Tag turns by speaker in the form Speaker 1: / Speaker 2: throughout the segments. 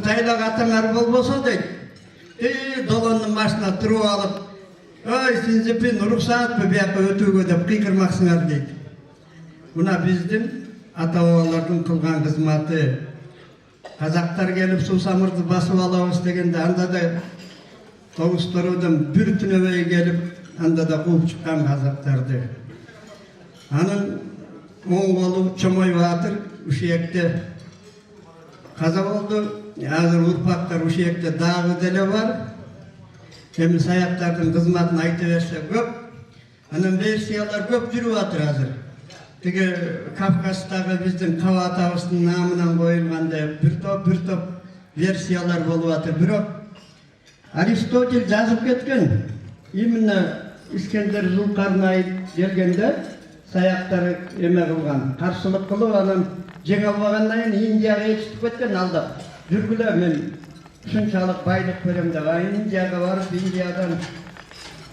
Speaker 1: тайлақ атаңар болбосо дейт. Долондун башына туруп алып, ой, Синзепин, уруксаатпы бияка өтүүгө деп кыйкырмаксыңар дейт. Мына биздин ата-бабалардын кылган кызматы. Казактар келип суусамырды басып алабыз дегенде анда да Тоғызторудан бір түнөбөй келип, анда да кууп чыккан казактарды. Анын оң колу чомоюп атыр, ушекте каза болду. Азыр урпактар ушекте дагы деле бар. Эми саяктардын кызматын айта берсе көп. Анын версиялар көп жүрүп атыр азыр. Тиги Кавказдагы биздин Каба атабыздын намынан коюлгандай бир топ версиялар болуп атыр. Бирок Аристотель жазып кеткен. Именно Искендер Зулкарнай келгенде саяктар эме кылган, каршылык кылып, анан жеңе албагандан кийин Индияга ээрчитип кеткен алдап. Жүргүлө, мен ушунчалык байлык берем деп, Индияга барып, Индиядан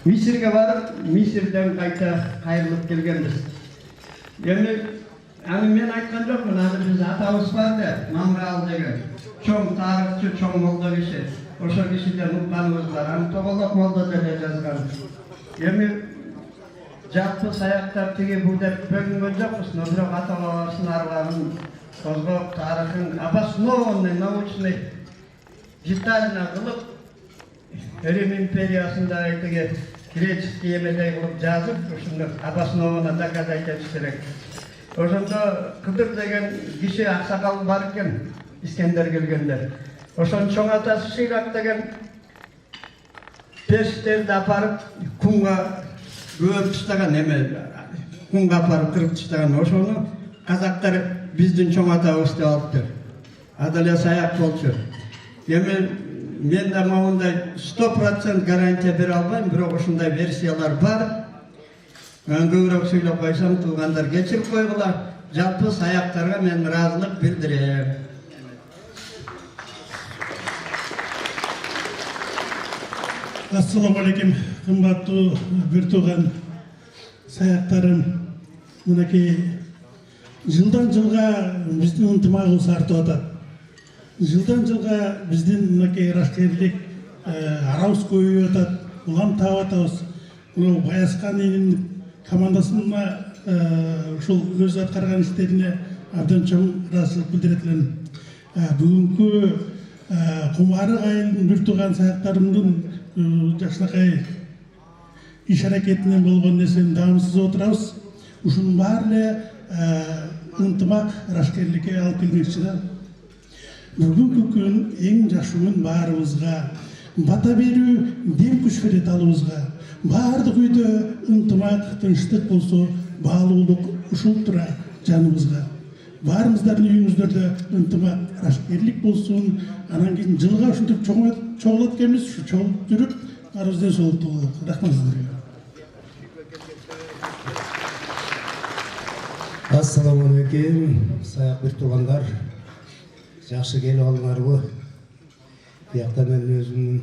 Speaker 1: Мисирге барып, Мисирден кайта кайрылып келгенбиз. Эми аны мен айткан жокмун, аны биз атабыз бар да, Мамрал деген чоң тарыхчы, чоң молдо киши. Ошо кишиден укканыбыз бар, аны Тоголок молдо деле жазган. Эми жалпы саяктар тиги бул деп бөлүнгөн жокпуз, но бирок ата-бабасынын аргагын козгоп, тарыхын обоснованный, научный детально кылып, Рим империясында тиги греческий эмедей кылып жазып, ушуну обоснованно доказать этиш керек. Ошондо Кыдыр деген киши аксакал бар экен, Искендер келгенде. Ошонун чоң атасы Шыйрак деген периштерди апарып кунга көөп таштаган, эме кунга апарып кырып таштаган. Ошону казактар биздин чоң атабыз деп алыптыр. Адале саяк болчу. Эми мен да моундай 100% гарантия бере албайм, бирок ушундай версиялар бар. Мен көбүрөөк сүйлөп койсом, туугандар кечирип койгула. Жалпы саяктарга мен ыраазылык билдирем.
Speaker 2: Ассаламу алейкум, кымбаттуу бир тууган саяктарым. Мынакей жылдан жылга биздин ынтымагыбыз артып атат. Жылдан жылга биздин мынакей рашкерлик арабыз көбөйүп атат. Улам таап атабыз. Мына Баяскан элинин командасына ушул өз аткарган иштерине абдан чоң ыраазычылык билдирет элем. Бүгүнкү Кумары айылдын бир тууган саяктарымдын жакшынакай иш аракетинен болгон нерсени даамсыз отурабыз. Ушунун баары эле ынтымак рашкерликке алып келмекчи да. Бүгүнкү күн эң жакшы күн баарыбызга, бата берүү, дем күч берет алыбызга. Баардык үйдө ынтымак, тынчтык болсо, баалуулук ушул тура жаныбызга. Баарыбыздардын үйүңүздөрдө ынтымак, рашкерлик болсун. Анан кийин жылга ушинтип чогулат экенбиз, ушу чогулуп жүрүп, арыбыздан соолуктуу бололу. Рахмат сиздерге.
Speaker 3: Ассаламу алейкум, саяк бир туугандар. Жакшы келип алыңарбы? Биякта мен өзүмдүн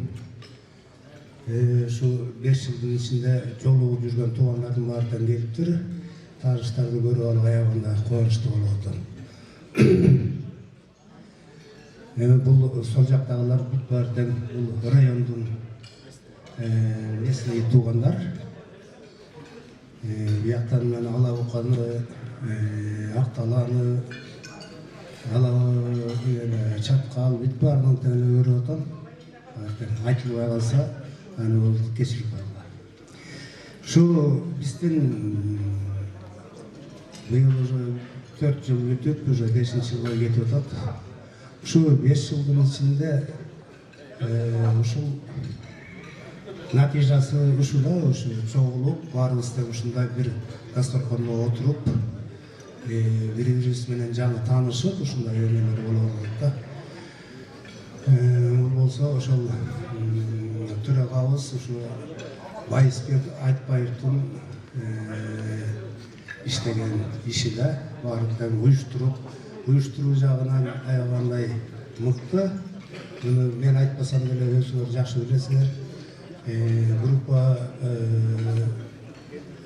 Speaker 3: ушу 5 жылдын ичинде жолугуп жүргөн туугандардын баарынан келиптир. Тааныштарды көрүп алып аягында кубанычтуу болуп атам. Эми бул сол жактагылар Бүтбардын, бул райондун несине туугандар. Бияктан мен Ала Буканы, Акталаны, Чаткал, Бүтбардын тени көрүп атам. Айтылбай калса, аны бул кечирип койгула. Ушу биздин быйыл уже 4 жыл өтөт, уже 5-чи жылга кетип атат. Ушу 5 жылдын ичинде ушул натыйжасы ушул да, ушу чогулуп, баарыбыз да ушундай бир дасторконго отуруп, бири-бирибиз менен жаңы таанышып, ушундай эмелер болуп атат да. Бул болсо ошол төрагабыз ушу Байысбек Айтбаевдин иштеген иши да, баардыгын уюштуруу жагынан аябандай мыкты. Муну мен айтпасам деле өзүңөр жакшы билесиңер.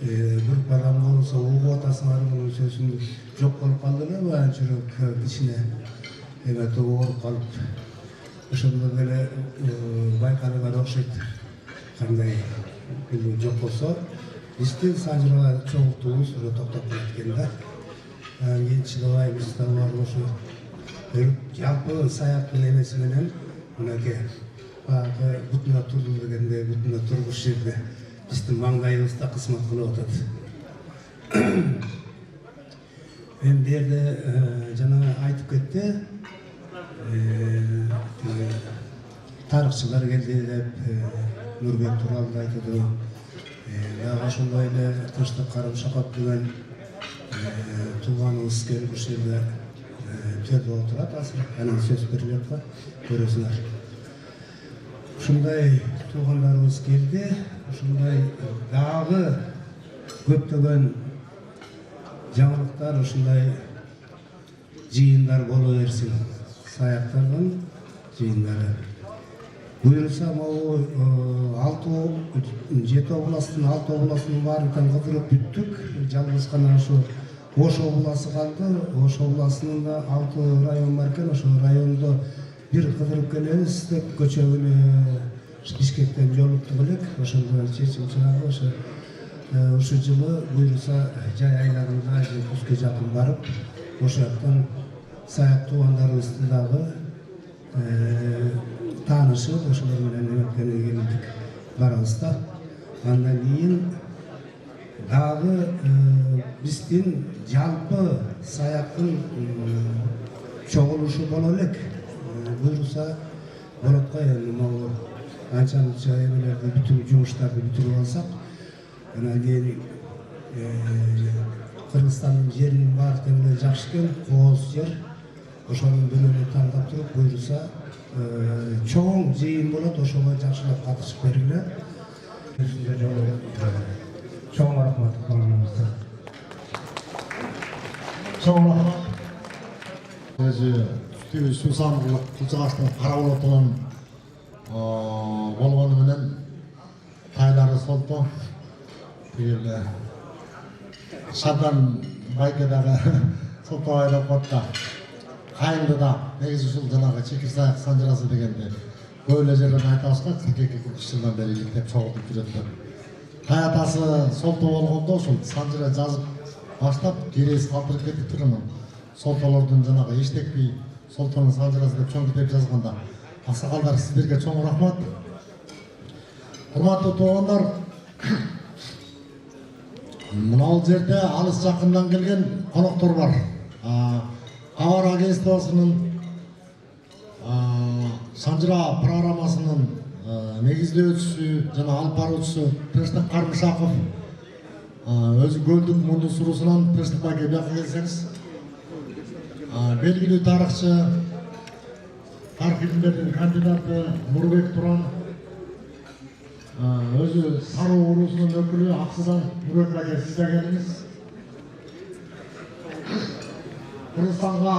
Speaker 3: Группадан болсо угуп атасыңар, мунун сөзүн жок болуп калды эле, анчырак кичине эме тобо болуп калып. ошондо деле байкалган окшойт. Кандай күнү жок болсо биздин Санжырага чогултуубуз уже токтоп кеткен да. Кийинчи бабайыбыз да бар ошо жалпы саяктын эмеси менен мынакей баягы бутуна турду дегенде бутуна тургуч жерде биздин маңдайыбызда кызмат кылып атат. Мен бу жерде жана айтып кетти, тарыхчылар келди деп Нурбек тууралуу айтты. Ошондой эле Тынчтык Карым-Шакап деген тууганыбыз келип ушул жерде төрдө отурат азыр. Анан сөз берилет го, көрөсүңөр. Ушундай туугандарыбыз келди. Ушундай дагы көптөгөн жаңылыктар, ушундай жыйындар боло берсин. Саяктардын жыйындары. Буюрса, могу 7 областын 6 областын баарын кыдырып бүттүк. Жалгыз гана ушу Ош обласы калды. Ош обласынын да 6 район бар экен. Ошол райондо бир кыдырып келебиз деп көчөгүнө Бишкектен жолуктук элек. Ошондо чечим чыгарды. Ушул жылы буюрса жай айларында же күзгө жакын барып, ошол жактан саяк туугандарыбыздын дагы таанышып, ошолор менен эметкенге келдик барабыз да. Андан кийин дагы биздин жалпы саяктын чогулушу боло элек. Буюрса болот го, эми могу анча-мынча эмелерди бүтүрүп, жумуштарды бүтүрүп алсак, анан кийин Кыргызстандын жеринин баары тең эле жакшы экен, кооз жер. Ошонун бөлөгүн тандап туруп, буюрса чоң жыйын болот, ошого жакшылап катышып бергиле. Чоң рахмат баарыңызга.
Speaker 4: Чоң рахмат. Өзү суусандуулук Кулчагаштын кара болотунун болгону менен тайлары солто. Тигиле Шадан байкедагы солтобай деп атта. Кайынды да негизи ушул жанагы чекир саяк Санжырасы дегенди көп эле жерден айтабыз го, 42 жылдан бери иликтеп чогултуп жүрөт. Каятасы солто болгондо ушул Санжыра жазып баштап керес калтырып кетип турган. Солтолордун жанагы эчтекпей солтонун Санжырасы деп чоң китеп жазганда. Аксакалдар, сиздерге чоң рахмат. Урматтуу туугандар, мынау жерде алыс жакындан келген коноктор бар. Кабар агентствосунун Санжыра программасынын негиздөөчүсү жана алып баруучусу Тынчтык Карым-Шакап, өзү Көлдүк Мунду суруусунан Тынчтык байке бияка келсеңиз, белгилүү тарыхчы, тарых илимдеринин кандидаты Нурбек Туран, өзү Саруу уруусунун өкүлү Аксыдан Нурбек байке, сиз да келиңиз. Кыргызстанга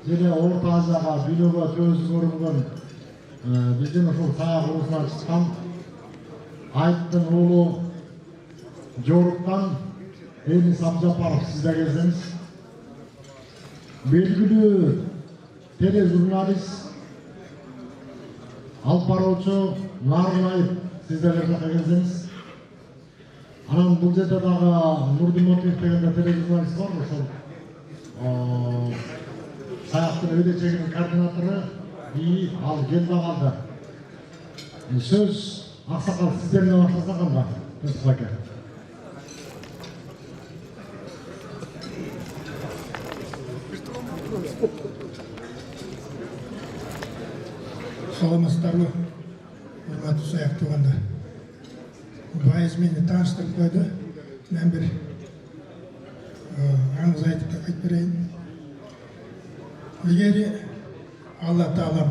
Speaker 4: және Орта Азияга бийлөөгө төзү көрүнгөн биздин ушул саяк уруусунан чыккан Айттын уулу Жоруктан Денис Абжапаров, сиз да келсеңиз. Белгилүү тележурналист, алып баруучу Нарынаев, сиз да келсеңиз. Анан бул жерде дагы Нурдимотиев деген тележурналист бар, ошол саяктын өйдечегинин координатору, ал келбей калды. Сөз Аксакал сиздерден баштасак анда, Тынчтык байке.
Speaker 5: Саламатсыздарбы, урматтуу саяк туугандар. Байыз мени тааныштырып койду. Мен бир аңыз айтып берейин. Эгер Алла Таалам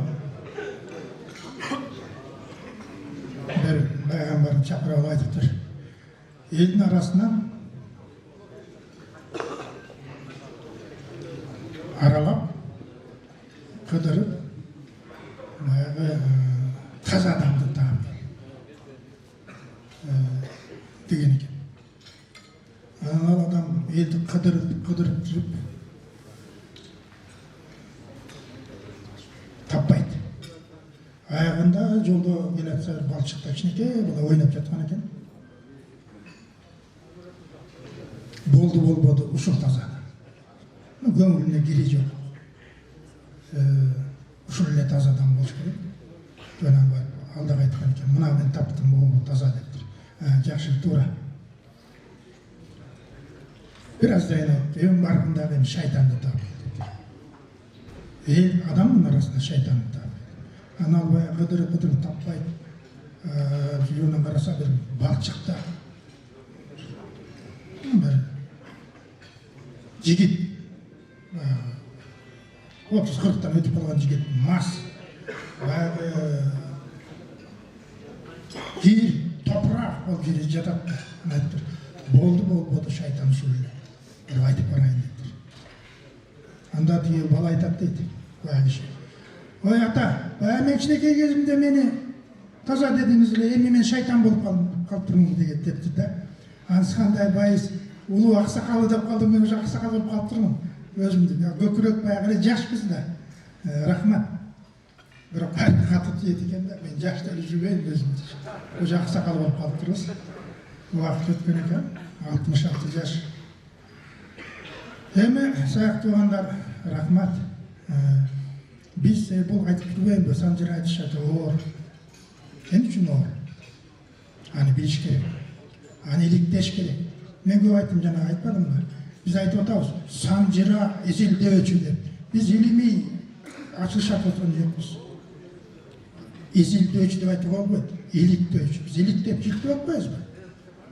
Speaker 5: бир пайгамбарын чакырып алып айтыптыр. Элдин арасынан аралап, кыдырып, баягы таза адамды таап деген экен. Ал адам элди кыдырып жүрүп таппайт. баягында жолдо келатса балчыкта кичинекей бала ойноп жаткан экен. Болду болбоду ушул таза. Көңүлүнө кири жок. Ушул эле тазадан болуш керек. Жөнөм бар. Алдыга айткан экен, мына мен таптым, бул таза дептир. Жакшы, туура. Бир аздан кийин эң барганда мен шайтанды таптым. Адамдын арасында шайтанды таптым. Аны албай кыдырып таппай, жүрөгүнөн караса бир балчыкта бир жигит 30-40-тан өтүп калган жигит мас баягы кийин топурак болуп жерде жатат да. Айтыптыр, болду болбоду шайтан ушул эле деп айтып барайын дептир. Анда тиги бала айтат дейт, баягы киши. Ой ата, мен кичинекей кезимде мени таза дедиңиз эле, эми мен шайтан болуп калыптырмын деген дептир да. Анысы кандай байыз, улуу аксакалы деп калдым, мен уже аксакал болуп калыптырмын. Өзүмдү көкүрөк баягы эле жашпыз да. Рахмат. Бирок катып тиет экен да, мен жаш деле жүрбөйм өзүмдү. Уже аксакал болуп калыптырбыз. Убакыт өткөн экен, 66 жаш. Эми саяк туугандар, рахмат. Биз бул айтып жүрбөйбү, Санжыр айтышат, оор. Эмне үчүн оор? Аны билиш керек. Аны иликтеш керек. Мен көп айттым, жана айтпадымбы? Биз айтып атабыз, санжыра изилдөөчү деп. Биз илимий ачылыш атып аткан жокпуз. Изилдөөчү деп айтууга болбойт, иликтөөчү. Биз иликтеп жиктеп атпайбызбы?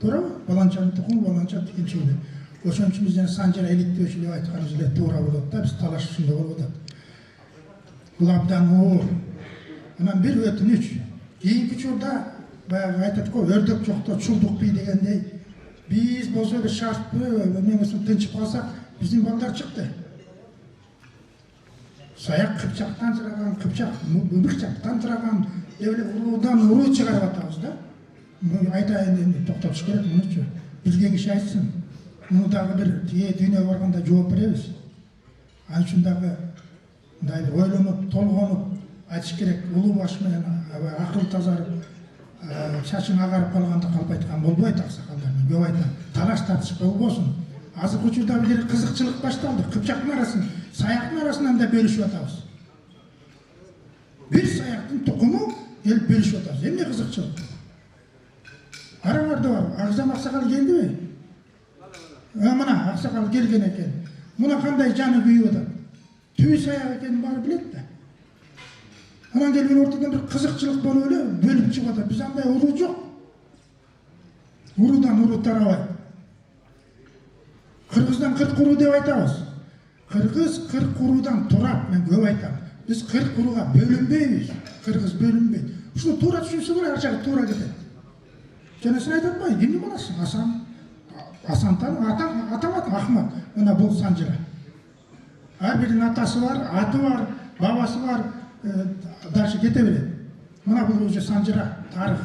Speaker 5: Туурабы? Баланчанын тукуму, баланча тикинчи эле. Ошон үчүн биз жана санжыра иликтөөчү деп айтканыбыз эле туура болот да, биз талаш ушундай болуп атат. Бул абдан оор. Анан бир өтүнүч. Кийинки учурда баягы айтат го, өрдөк жокто чулдук бий дегендей. Биз болсо бир шартпы, эмесин тынчып калсак, биздин балдар чыкты. Саяк кыпчактан чыраган, кыпчактан чыраган, эле уруудан уруу чыгарып атабыз да. Айтайын эми токтотуш керек мунучу. Билген киши айтсын. Муну дагы бир дүйнөгө барганда жооп беребиз. Ал үчүн дагы мындай ойлонуп, толгонуп айтыш керек. Улуу баш менен акыл тазарып, чачың агарып калганда калп айткан болбойт аксакалдар. Мен көп айтам, талаш тартыш болбосун. Азыркы учурда бир кызыкчылык башталды. Кыпчактын арасын, саяктын арасынан да бөлүшүп атабыз. Бир саяктын тукуму эл бөлүшүп атабыз. Эмне кызыкчылык? Араңарда бар, Агзам аксакал келдиби? Мына аксакал келген экен. Муна кандай жаны күйүп атат? Түбү саяк экенин баары билет да. Анан келип ортодон бир кызыкчылык болуп эле бөлүп чыгып атат. Биз андай уруу жок. Уруудан уруу тарабайт. Кыргыздан 40 уруу деп айтабыз. Кыргыз 40 уруудан турат, мен көп айтам. Биз 40 урууга бөлүнбөйбүз. Кыргыз бөлүнбөйт. Ушуну туура түшүнсө эле ар жагы туура кетет. Жана сен айтып атпайбы, кимдин баласысың? Асантан, атамат Ахмат. Мына бул Санжыра. Ар биринин атасы бар, аты бар, бабасы бар, дальше кете берет. Мына бул уже Санжыра, тарых.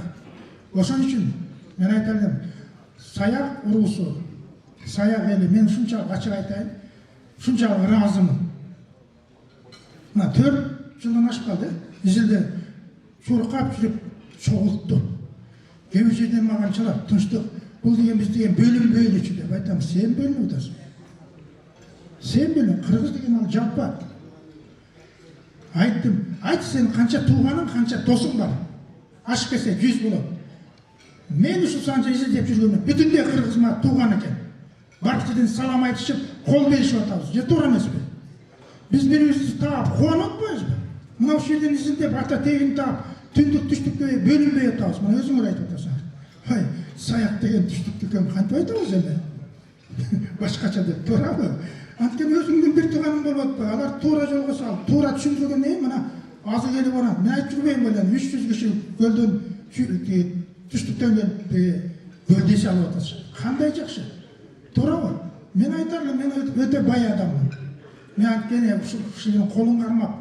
Speaker 5: Ошон үчүн мен айта элем, саяк уруусу, саяк эли, мен ушунчалык ачык айтайын, ушунчалык ыраазымын. Мына 4 жылдан ашып калды, изилде чуркап жүрүп чогултту. Кээ бир жерден мага чалат, тынчтык. Бул деген биз деген бөлүнбөйлүчү деп айтам. Сен бөлүнүп атасың. Сен бөлүн, кыргыз деген ал жалпа. Айттым, айт сен канча тууганың, канча досуң бар. Ашып келсе 100 болот. Мен ушул санча изилдеп жүргөнүм бүтүндөй кыргызыма тууган экен. Барып жерден салам айтышып, кол беришип атабыз. Же туура эмеспи? Биз бирибизди таап кубанып атпайбызбы? Мына ушул жерден изилдеп ата тегин таап, түндүк түштүккө бөлүнбөй атабыз. Мына өзүңөр айтып атасыңар. Ай, саяк деген түштүктүкөн кантип айтабыз эми? Башкача деп туурабы? Анткени өзүңдүн бир тууганың болуп атпайбы? Алар туура жолго салып, туура түшүндүргөндөн мына азы келип барат. Мен айтып жүрбөйм беле, 300 киши көлдөн түштүктөн келип көлдө салып атышат. Кандай жакшы? Туурабы? Мен айтарлым, мен өтө бай адаммын. Мен анткени ушунун колун кармап,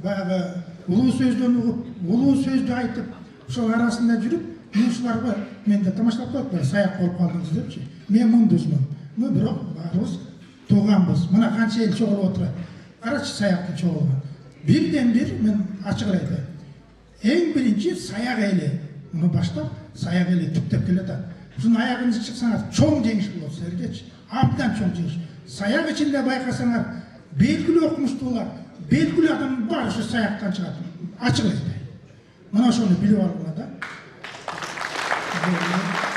Speaker 5: баягы улуу сөздөн угуп, улуу сөздү айтып, ошол арасында жүрүп, мен ушуларга менде тамашалап коет, саяк болуп калдыңыз депчи. Мен мундусмун. Но бирок баарыбыз тууганбыз. Мына канча эл чогулуп отурат. Карачы саяктын чогулган. Бирден бир мен ачык айтайын. Ең бірінші саяқ елі. Мұны баштап, саяқ елі түптеп келеді. Бұның аяғыңыз шықсаңыз, чоң жеңіш болады сіздерге. Абдан чоң жеңіш. Саяқ ішінде байқасаңыз, белгілі оқымыстылар, белгілі адам бар үшін саяқтан шығады. Ашық айтпай. Мына соны біліп алуға да.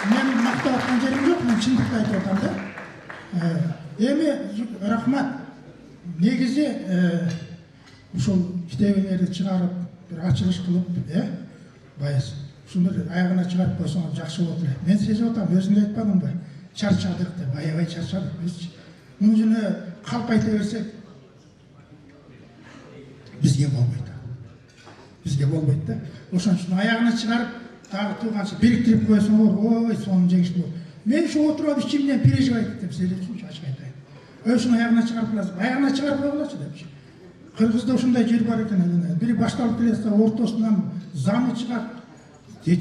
Speaker 5: Мен мақтап атқан жерім жоқ, мен шындықты айтып отам да. Еме рахмат. Негізі сол кітебіңерді шығарып, бір ашылыш қылып, байыз. Шunu ayağına çıkarıp koysanız жақсы olur. Ben size otam, özünde etmedim bay. Çarşadık da, ayağay çarşadık biz. Bunun için kalp ayta versek, bizge olmaydı. Bizge olmaydı da. Oşan şunu ayağına çıkarıp, dağı tuğansı biriktirip koysan olur, oy sonun cengiz olur. Ben şu oturup içimden perişan ettim, size için açık aytayım. Öyle şunu ayağına çıkarıp lazım. Ayağına çıkarıp koyulaşı demiş. Kırgızda şunday yer var eken, biri baştalıp bilese, ortasından zamı çıkar.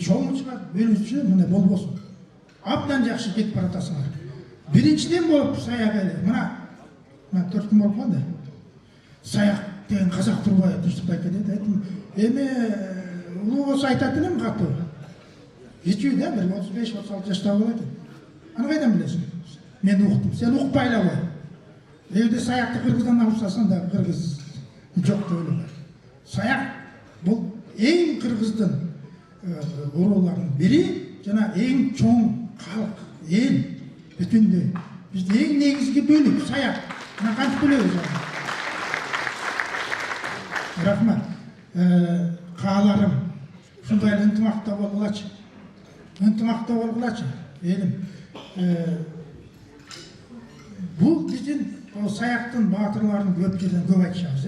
Speaker 5: Çoğun çıkar, bölünüşü mine bolbosun. Abdan жақсы кетіп баратасыңар. Біріншіден болып саяқ әлі. Мына 4 күн болып қалды. Саяқ деген қазақ тұрбай дұрыстық айтады. Айттым, ұлы болса айтатын ем қатты. Жетеу да, бір 35-36 жастағы болады. Аны қайдан білесің? Мен оқыттым. Сен оқпайла ғой. Егерде саяқты қырғыздан алып салсаң да қырғыз жоқ деп ойлайды. Саяқ бұл ең қырғыздың оролардың бірі, жана ең чоң халық, ел, бүтінді. Бізде ең негізгі бөлік, саяқ. Мына қантып бөлігі жаңа. Рахмат. Қаларым, шындай ынтымақта болғылачы. Ынтымақта болғылачы, елім. Бұл біздің саяқтың батырларын көп жерден көп айтшамыз,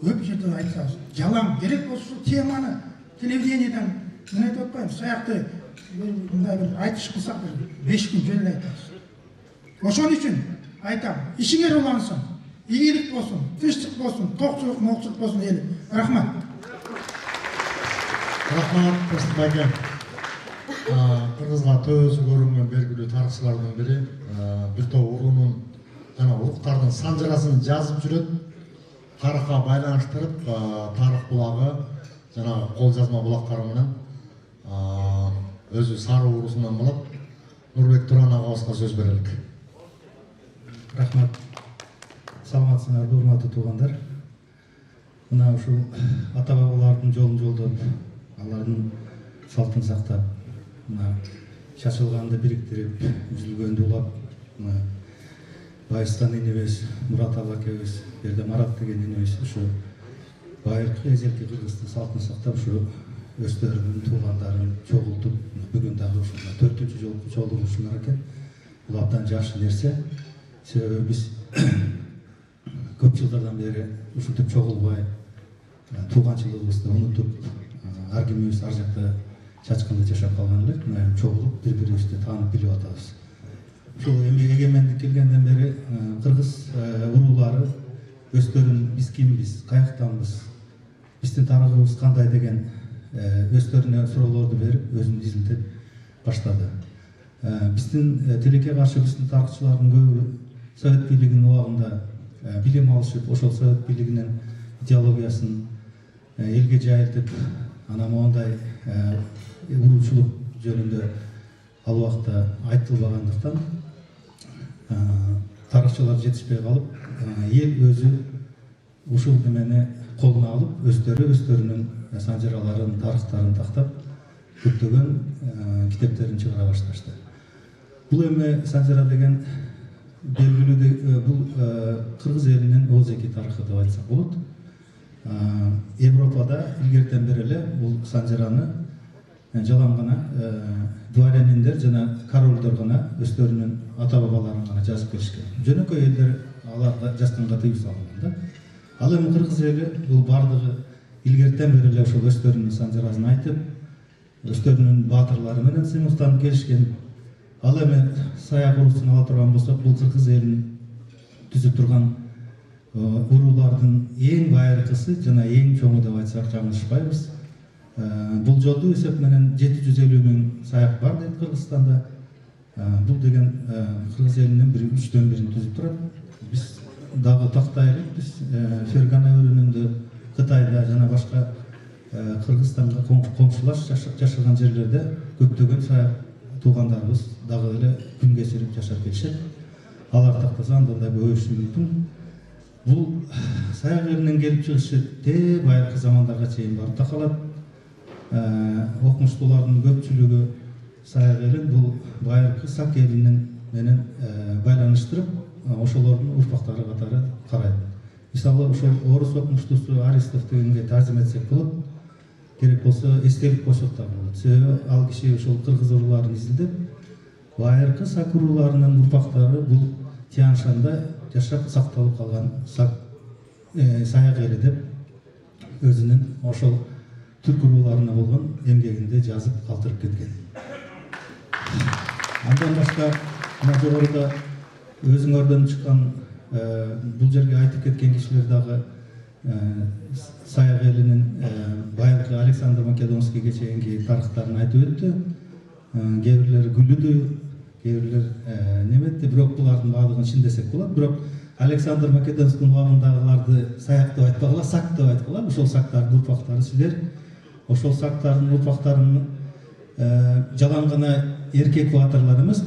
Speaker 5: көп жерден айтсамыз. Жалам керек осы теманы телевидениеден мен айтып отпаймын, саяқты айтыш қылсақ 5 күн жөнін айтамыз. Ошон үшін айтам, ішіңер улансын, игілік болсын, тыныштық болсын, тоқшылық, моқшылық болсын елім. Рахмат.
Speaker 4: Рахмат, Қырғыз байке. Қырғызға төзі көрінген белгілі тарихшылардың бірі, бір топ ұруының жана ұлықтардың санжырасын жазып жүреді, тарихқа байланыштырып, тарих бұлағы жана қолжазма бұлақтарымен өзі сары урусунан болот. Нурбек Туран агабызга сөз берелик.
Speaker 6: Рахмат. Саламатсыңар, урматтуу туугандар. Мына ушул ата бабалардын жолун жолдоп, алардын салтын сактап, мына шашылганды бириктирип, үзүлгөндү улап, мына Байыстан энебиз, Мурат абакебиз, жерде Марат деген энебиз ушу байыркы эзелки кыргыздын салтын сактап, ушу өздөрүнүн туугандарын чогултуп, бүгүн дагы ушунда 4-чү жолку чогулушулар экен. Бул абдан жакшы нерсе. Себеби биз көп жылдардан бери ушинтип чогулбай, тууганчылыгыбызды унутуп, ар кимибиз ар жакта чачкында жашап калган элек, мына чогулуп бири-бирибизди таанып билип атабыз. Ушул эми эгемендик келгенден бери кыргыз уруулары өздөрүн биз кимбиз, каяктанбыз, биздин тарыхыбыз кандай деген өздөрүнө суроолорду берип, өзүн изилтеп баштады. Биздин тилекке каршы биздин тарыхчылардын көбү Совет бийлигинин убагында билим алышып, ошол Совет бийлигинин идеологиясын элге жайылтып, ана моундай уруучулук жөнүндө ал убакта айтылбагандыктан тарыхчылар жетишпей калып, эл өзү ушул немени колуна алып, өздөрүнүн санжыраларын, тарыхтарын тактап, көптөгөн китептерин чыгара башташты. Бул эми санжыра деген белгилүү, бул кыргыз элинин оозеки тарыхы деп айтсак болот. Европада илгертен бери эле бул санжыраны жалаң гана дворяниндер жана королдор гана өздөрүнүн ата бабаларын гана жазып келишкен. Жөнөкөй элдер аларга жазганга тыюу салган да. Ал эми кыргыз эли бул бардыгы илгертен бери эле ошол өздөрүнүн санжырасын айтып, өздөрүнүн баатырлары менен сыймыктанып келишкен. Ал эми саяк уруусун ала турган болсок, бул кыргыз элинин түзүп турган уруулардын эң байыркысы жана эң чоңу деп айтсак жаңылышпайбыз. Бул жолду эсеп менен 750 000 саяк бар дейт Кыргызстанда. Бул деген кыргыз элинин 1/3 түзүп турат. Биз дагы тактайлык, биз Фергана өрүнүндө, Кытайда жана башка Кыргызстанга коңшулаш жашаган жерлерде көптөгөн саяк туугандарыбыз дагы эле күн кечирип жашап келишет. Алар тактаса андай көбөйүшү мүмкүн. Бул саяк элинин келип чыгышы байыркы замандарга чейин барып такалат. Окумуштуулардын көпчүлүгү саяк элин бул байыркы сак элинин менен байланыштырып, ошолордун урпактары катары карайт. Мисалы, ошол орус окумуштуусу Аристов дегенге тарзим этсек болот. Керек болсо эстелик кошсок да болот. Себеби ал киши ошол кыргыз урууларын изилдеп, байыркы сак урууларынын урпактары бул Тянь-Шанда жашап сакталып калган саяк эли деп өзүнүн ошол түрк урууларына болгон эмгегинде жазып калтырып кеткен. Андан башка мына жогоруда өзүңөрдөн чыккан бул жерге айтып кеткен кишилер дагы саяк элинин байыркы Александр Македонскийге чейинки тарыхтарын айтып өттү. Кээ бирлери күлүдү, кээ бирлер неметти, бирок булардын баардыгын чын десек болот. Бирок Александр Македонскийдин убагындагыларды саяк деп айтпагыла, сак деп айткыла. Ошол сактардын урпактары силер. Ошол сактардын урпактарынын жалаң гана эркек баатырлар эмес,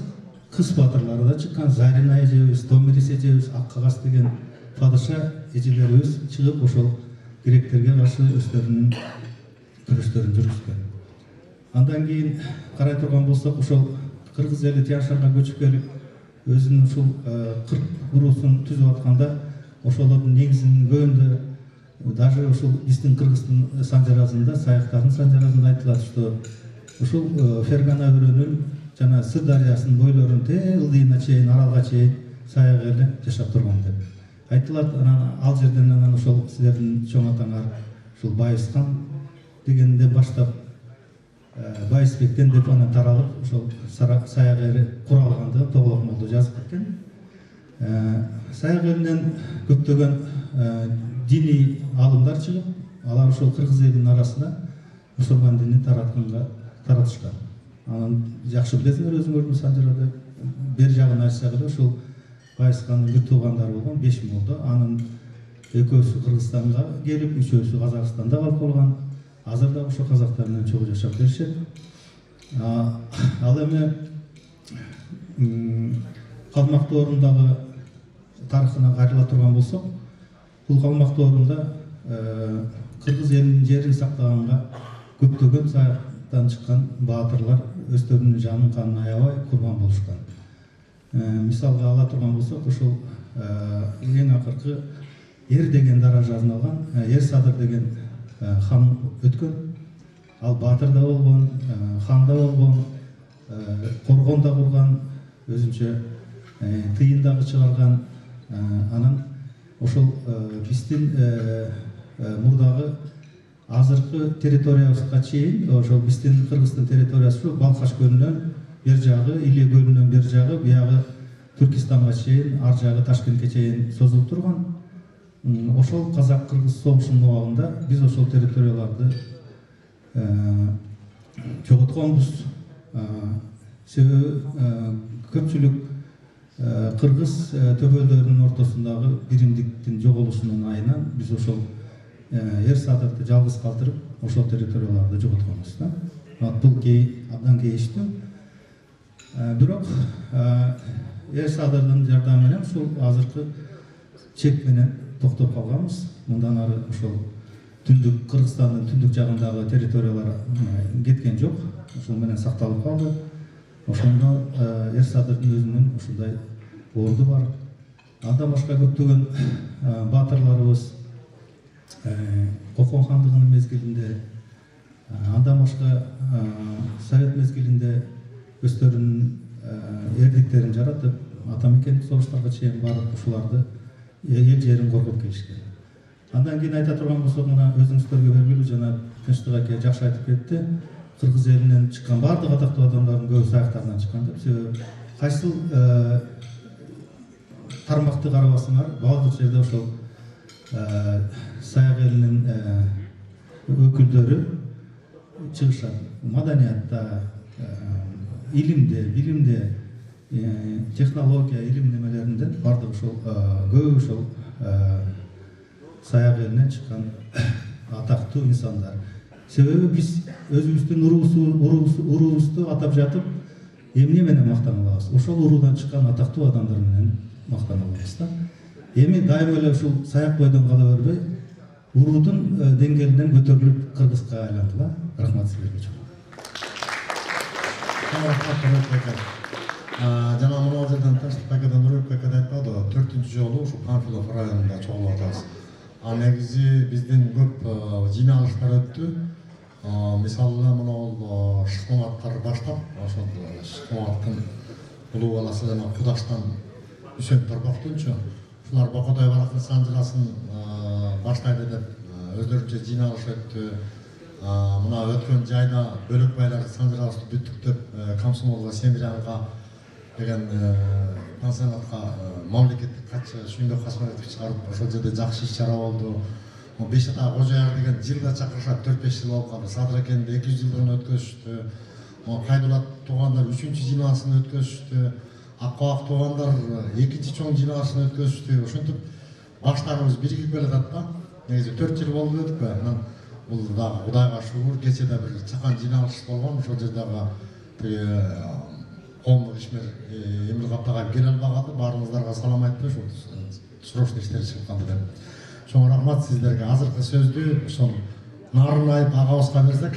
Speaker 6: кыз баатырлары да чыккан. Зарина эжебиз, Томирис эжебиз, Ак Кагаз деген падыша эжелерибиз чыгып ошол гректерге каршы өздөрүнүн күрөштөрүн жүргүзгөн. Андан кийин карай турган болсок, ошол кыргыз эли Тянь-Шанга көчүп келип, өзүнүн ушул 40 уруусун түзүп атканда, ошолордун негизинин көбүндө даже ушул биздин Кыргыздын санжаразында, саяктардын санжаразында айтылат, что ушул Фергана өрөөнүн жана Сыр дарыясынын бойлорун ылдыйына чейин, аралга чейин саяк эли жашап турган деп айтылат. Анан ал жерден анан ошол силердин чоң атаңар ушул Байысхан дегенде баштап Байысбектен деп анан таралып, ошол саяк эли куралгандыгын Тоголок молдо жазып кеткен. Саяк элинен көптөгөн диний алымдар чыгып, алар ошол кыргыз элинин арасына мусулман динин таратышкан. Анан жакшы билесиңер өзүңөрдүн санжарада бер жагын айтсак эле ошол Байысхандын бир туугандары болгон 5 молдо. Анын экөөсү Кыргызстанга келип, үчөөсү Казакстанда калып калган. Азыр да ошо казактар менен чогуу жашап келишет. Ал эми Калмак доорундагы тарыхына кайрыла турган болсок, бул Калмак доорунда кыргыз элинин жерин сактаганга көптөгөн саяктан чыккан баатырлар өздөрүнүн жанын канын аябай курбан болушкан. Мисалга ала турган болсок, ошол эң акыркы Эр деген даражасын алган Эр Садыр деген хан өткөн. Ал баатыр да болгон, хан да болгон, коргон да курган, өзүнчө тыйын дагы чыгарган. Анан ошол биздин мурдагы азыркы территориябызга чейин, ошол биздин Кыргыздын территориясы Балкаш көлүнөн бер жагы, Иле көлүнөн бер жагы, биягы Түркистанга чейин, ар жагы Ташкентке чейин созулуп турган. Ошол казак-кыргыз согушунун убагында биз ошол территорияларды жоготконбуз. Себеби көпчүлүк кыргыз төбөлдөрүнүн ортосундагы биримдиктин жоголушунун айынан биз ошол Эр Садырды жалгыз калтырып, ошол территорияларды жоготконбуз да. Бул абдан кейиштүү. Бирок Эр Садырдын жардамы менен ушул азыркы чек менен токтоп калганбыз. Мындан ары ошол түндүк Кыргызстандын түндүк жагындагы территориялар кеткен жок. Ошол менен сакталып калды. Ошондо Эр Садырдын өзүнүн ушундай орду бар. Андан башка көптөгөн баатырларыбыз Кокон хандыгынын мезгилинде, андан башка Совет мезгилинде өздөрүнүн эрдиктерин жаратып, атамекендик согуштарга чейин барып, ушуларды эл жерин коргоп келишкен. Андан кийин айта турган болсок, мына өзүңүздөргө белгилүү, жана Тынчтык аке жакшы айтып кетти. Кыргыз элинен чыккан баардык атактуу адамдардын көбү саяктардан чыккан деп. Себеби кайсыл тармакты карабасыңар, баардык жерде ошол саяк элинин өкүлдөрү чыгышат. Маданиятта, илимде, билимде, технология, илим немелеринде бардык ошол көбү ошол саяк элинен чыккан атактуу инсандар. Себеби биз өзүбүздүн уруубузду атап жатып, эмне менен мактана алабыз? Ошол уруудан чыккан атактуу адамдар менен мактана алабыз да. Эми дайыма эле ушул саяк бойдон кала бербей, уруудун деңгээлинен көтөрүлүп Кыргызга айландыла. Рахмат силерге.
Speaker 4: Жана мына жерден Таштыкбекеден Нурбекке айтпады, 4-үнчү жолу ушу Панфилов районунда чогулуп атабыз. Негизи биздин көп жыйналыштар өттү. Мисалы мына Шыкмаматтар баштап, ошол Шыкмаматтын улуу баласы жана Кудаштан Үсен Торбоктунчу ушулар Бокодой барактын санжырасын баштайды деп өздөрүнчө жыйналыш өттү. Мына өткөн жайда Бөлөкбайлар санжырабызды бүттүктөп Комсомолго Семирянга деген пансионатка мамлекеттик катчы Шүймбек Касмаевди чыгарып, ошол жерде жакшы иш-чара болду. Беш ата Кожояр деген жылда чакырышат, 4-5 жыл болуп калды. Садыр экенди 200 жылдыгын өткөзүштү. Кайдулат туугандар 3-үncү жыйналысын өткөзүштү. Акбабак туугандар 2-чи чоң жыйналысын өткөзүштү. Ошентип баштарыбыз биригип келатат да. Негизи 4 жыл болду дедик бе. Анан бул дагы Кудайга шүгүр, кечеде бир чакан жыйналыш болгон. Ошол жердеги коомдук ишмер Эмил Каптагаев келе албагады. Баарыңыздарга салам айтпай ушул срочный иштер чыкканды деп. Чоң рахмат сиздерге. Азыркы сөздү ошол Нарынайып агабызга берсек.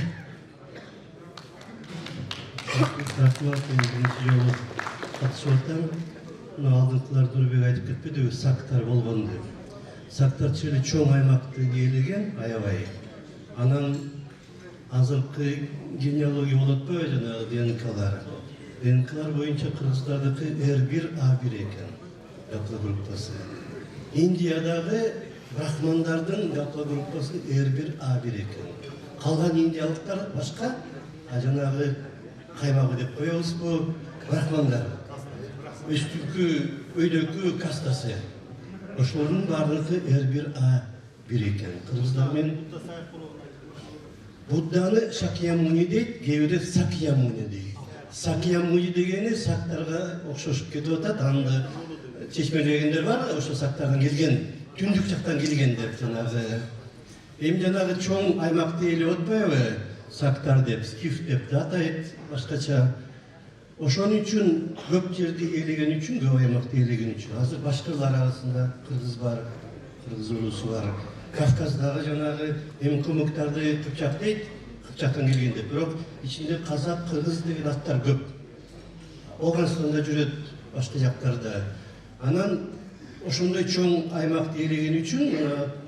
Speaker 7: Рахмат, биринчи жолу катышып атам. Мына алдыңкылар Нурбек айтып кетпеди, сактар болгон деп. Сактар чыгы чоң аймакты ээлеген, аябай. Анан азыркы генеалогия болот атпайбы, жанагы ДНКлар. ДНКлар боюнча кыргыздардыкы R1 A1 экен, гапло группасы. Индиядагы брахмандардын гапло группасы R1 A1 экен. Калган индиялыктар башка, жанагы каймагы деп коебузбу, брахмандар. Үстүнкү өйдөкү кастасы. Ошолордун баардыгы R1 A1 экен. Кыргыздар мен Будданы Шакьямуни дейт, кээбиде Сакьямуни дейт. Сакьямуни дегени сактарга окшошуп кетип атат. Аны чечмелегендер бар, ошо сактардан келген, түндүк жактан келген деп жанагы. Эми жанагы чоң аймакты ээлеп атпайбы? Сактар деп, скиф деп атайт башкача. Ошон үчүн көп жерди ээлеген үчүн, көп аймакты ээлеген үчүн. Азыр башкырлар арасында кыргыз бар, кыргыз улусу бар. Кавказдагы жанагы эми көмөктарды Кыпчак дейт, Кыпчактан келген деп. Бирок ичинде казак, кыргыз деген аттар көп. Оганстанда жүрөт, башка жактарда. Анан ошондой чоң аймакты ээлеген үчүн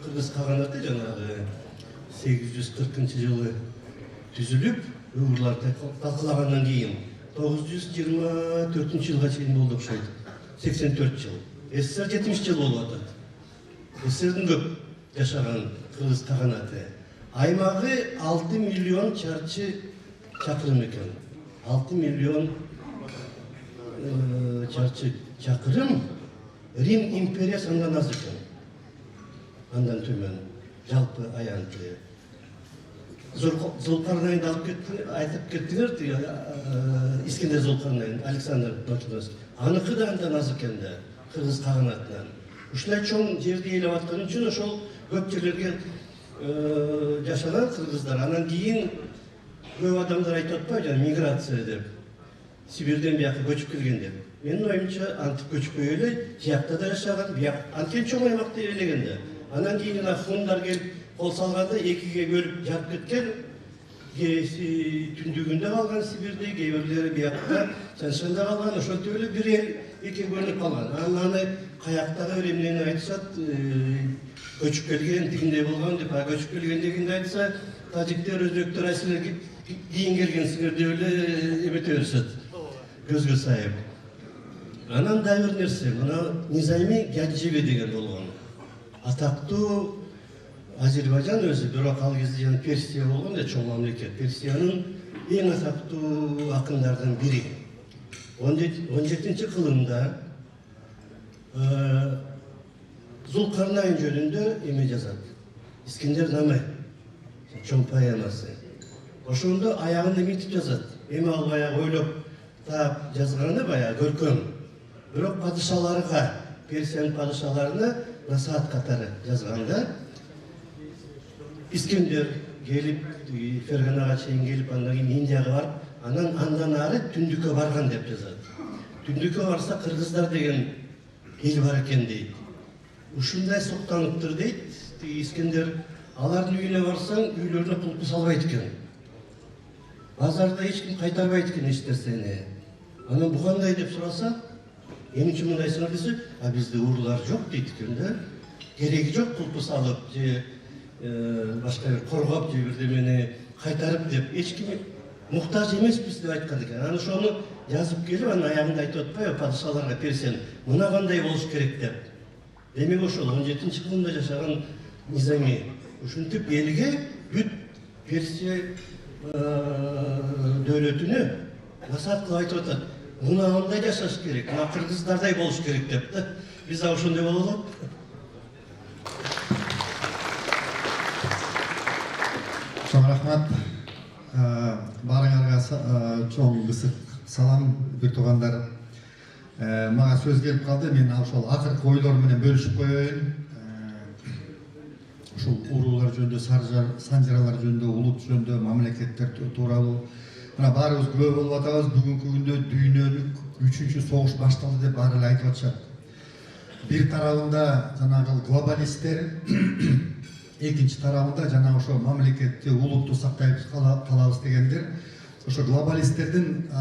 Speaker 7: кыргыз каганаты жанагы 840-жылы түзүлүп, уйгурлар талкалагандан кийин 924-жылга чейин болду окшойт. 84 жыл. СССР 70 жыл болуп атат. СССРдин көп жашаган кыргыз каганаты. Аймагы 6 миллион чарчы чакырым экен. 6 миллион чарчы чакырым. Рим империясы андан аз экен. Андан төмөн. Жалпы аянты. Зулкарнайнды алып айтып кеттилер, Искендер Зулкарнайын, Александр Македонский. Аныкы да андан аз экен да, кыргыз каганатынан. Ушулай чоң жерди ээлеп аткан үчүн ошол көп жерлерге жашаган кыргыздар. Анан кийин көп адамдар айтып атпайбы, жана миграция деп. Сибирден бияка көчүп келген деп. Менин оюмча антип көчпөй эле, жакта да жашаган, анткени чоң аймакты ээлеген да. Анан кийин жана хундар келип кол салганда экиге бөлүп жарып кеткен. Кээси түндүгүндө калган Сибирде, кээ бирлери биякта Чаншанда калган, ошентип эле бир эл экиге бөлүнүп калган. Анан каяктагы бир эмнени айтышат, көчүп келген, тигиндей болгон деп, көчүп келген дегенди айтса, тажиктер, өзбектер айсылар кийин келгенсиңер деп эле эмете беришет. Көзгө сайып. Анан да бир нерсе, мына Низами Гаджиеве деген болгон. Атактуу Азербайжан өзү, бирок ал кезде жана Персия болгон да, чоң мамлекет. Персиянын эң атактуу акындардын бири. 17-кылымда Зулкарнайын жөнүндө эме жазат. Искендер Намай, чоң поэмасы. Ошондо аягында мынтип жазат. Эми ал баягы ойлоп таап жазганы баягы көркөм. Бирок падышаларга, Персиянын падышаларына насаат катары жазганда Искендер келип Ферганага чейин келип андан кийин Индияга барып, андан ары түндүккө барган деп жазат. Түндүккө барса кыргыздар деген эл бар экен дейт. Ушундай соктаныптыр дейт. Искендер алардын үйүнө барсаң, үйлөрүнө кулпу салбайт экен. Базарда эч ким кайтарбайт экен эч нерсени. Анан бу кандай деп сураса, эмне үчүн мындайсыңар десе, бизде уруулар жок дейт экен да. Кереги жок кулпу салып же башка бир коргоп же бирдемени кайтарып деп эч ким муктаж эмеспиз деп айткан экен. Аны ошону жазып келип, анын аягында айтып атпайбы падышаларга персен, мына кандай болуш керек деп. Демек ошол 17-кылымда жашаган Низами ушинтип элге бүт Персия дөөлөтүнө насаат кылып айтып атат. Мына андай жашаш керек, мына кыргыздардай болуш керек деп да. Биз ошондой бололу.
Speaker 4: Чоң рахмат. Барыңарга чоң ысык салам бир туугандар. Мага сөз келип калды. Мен ошол акыркы ойлор менен бөлүшүп коеюн. Ушул уруулар жөнүндө, санжаралар жөнүндө, улут жөнүндө, мамлекеттер тууралуу. Мына баарыбыз күбө болуп атабыз. Бүгүнкү күндө дүйнөлүк 3-чү согуш башталды деп баары эле айтып атышат. Бир тарабында жанагы глобалисттер, экинчи тарабында жана ошо мамлекетти, улутту сактай калабыз дегендер. Ошо глобалисттердин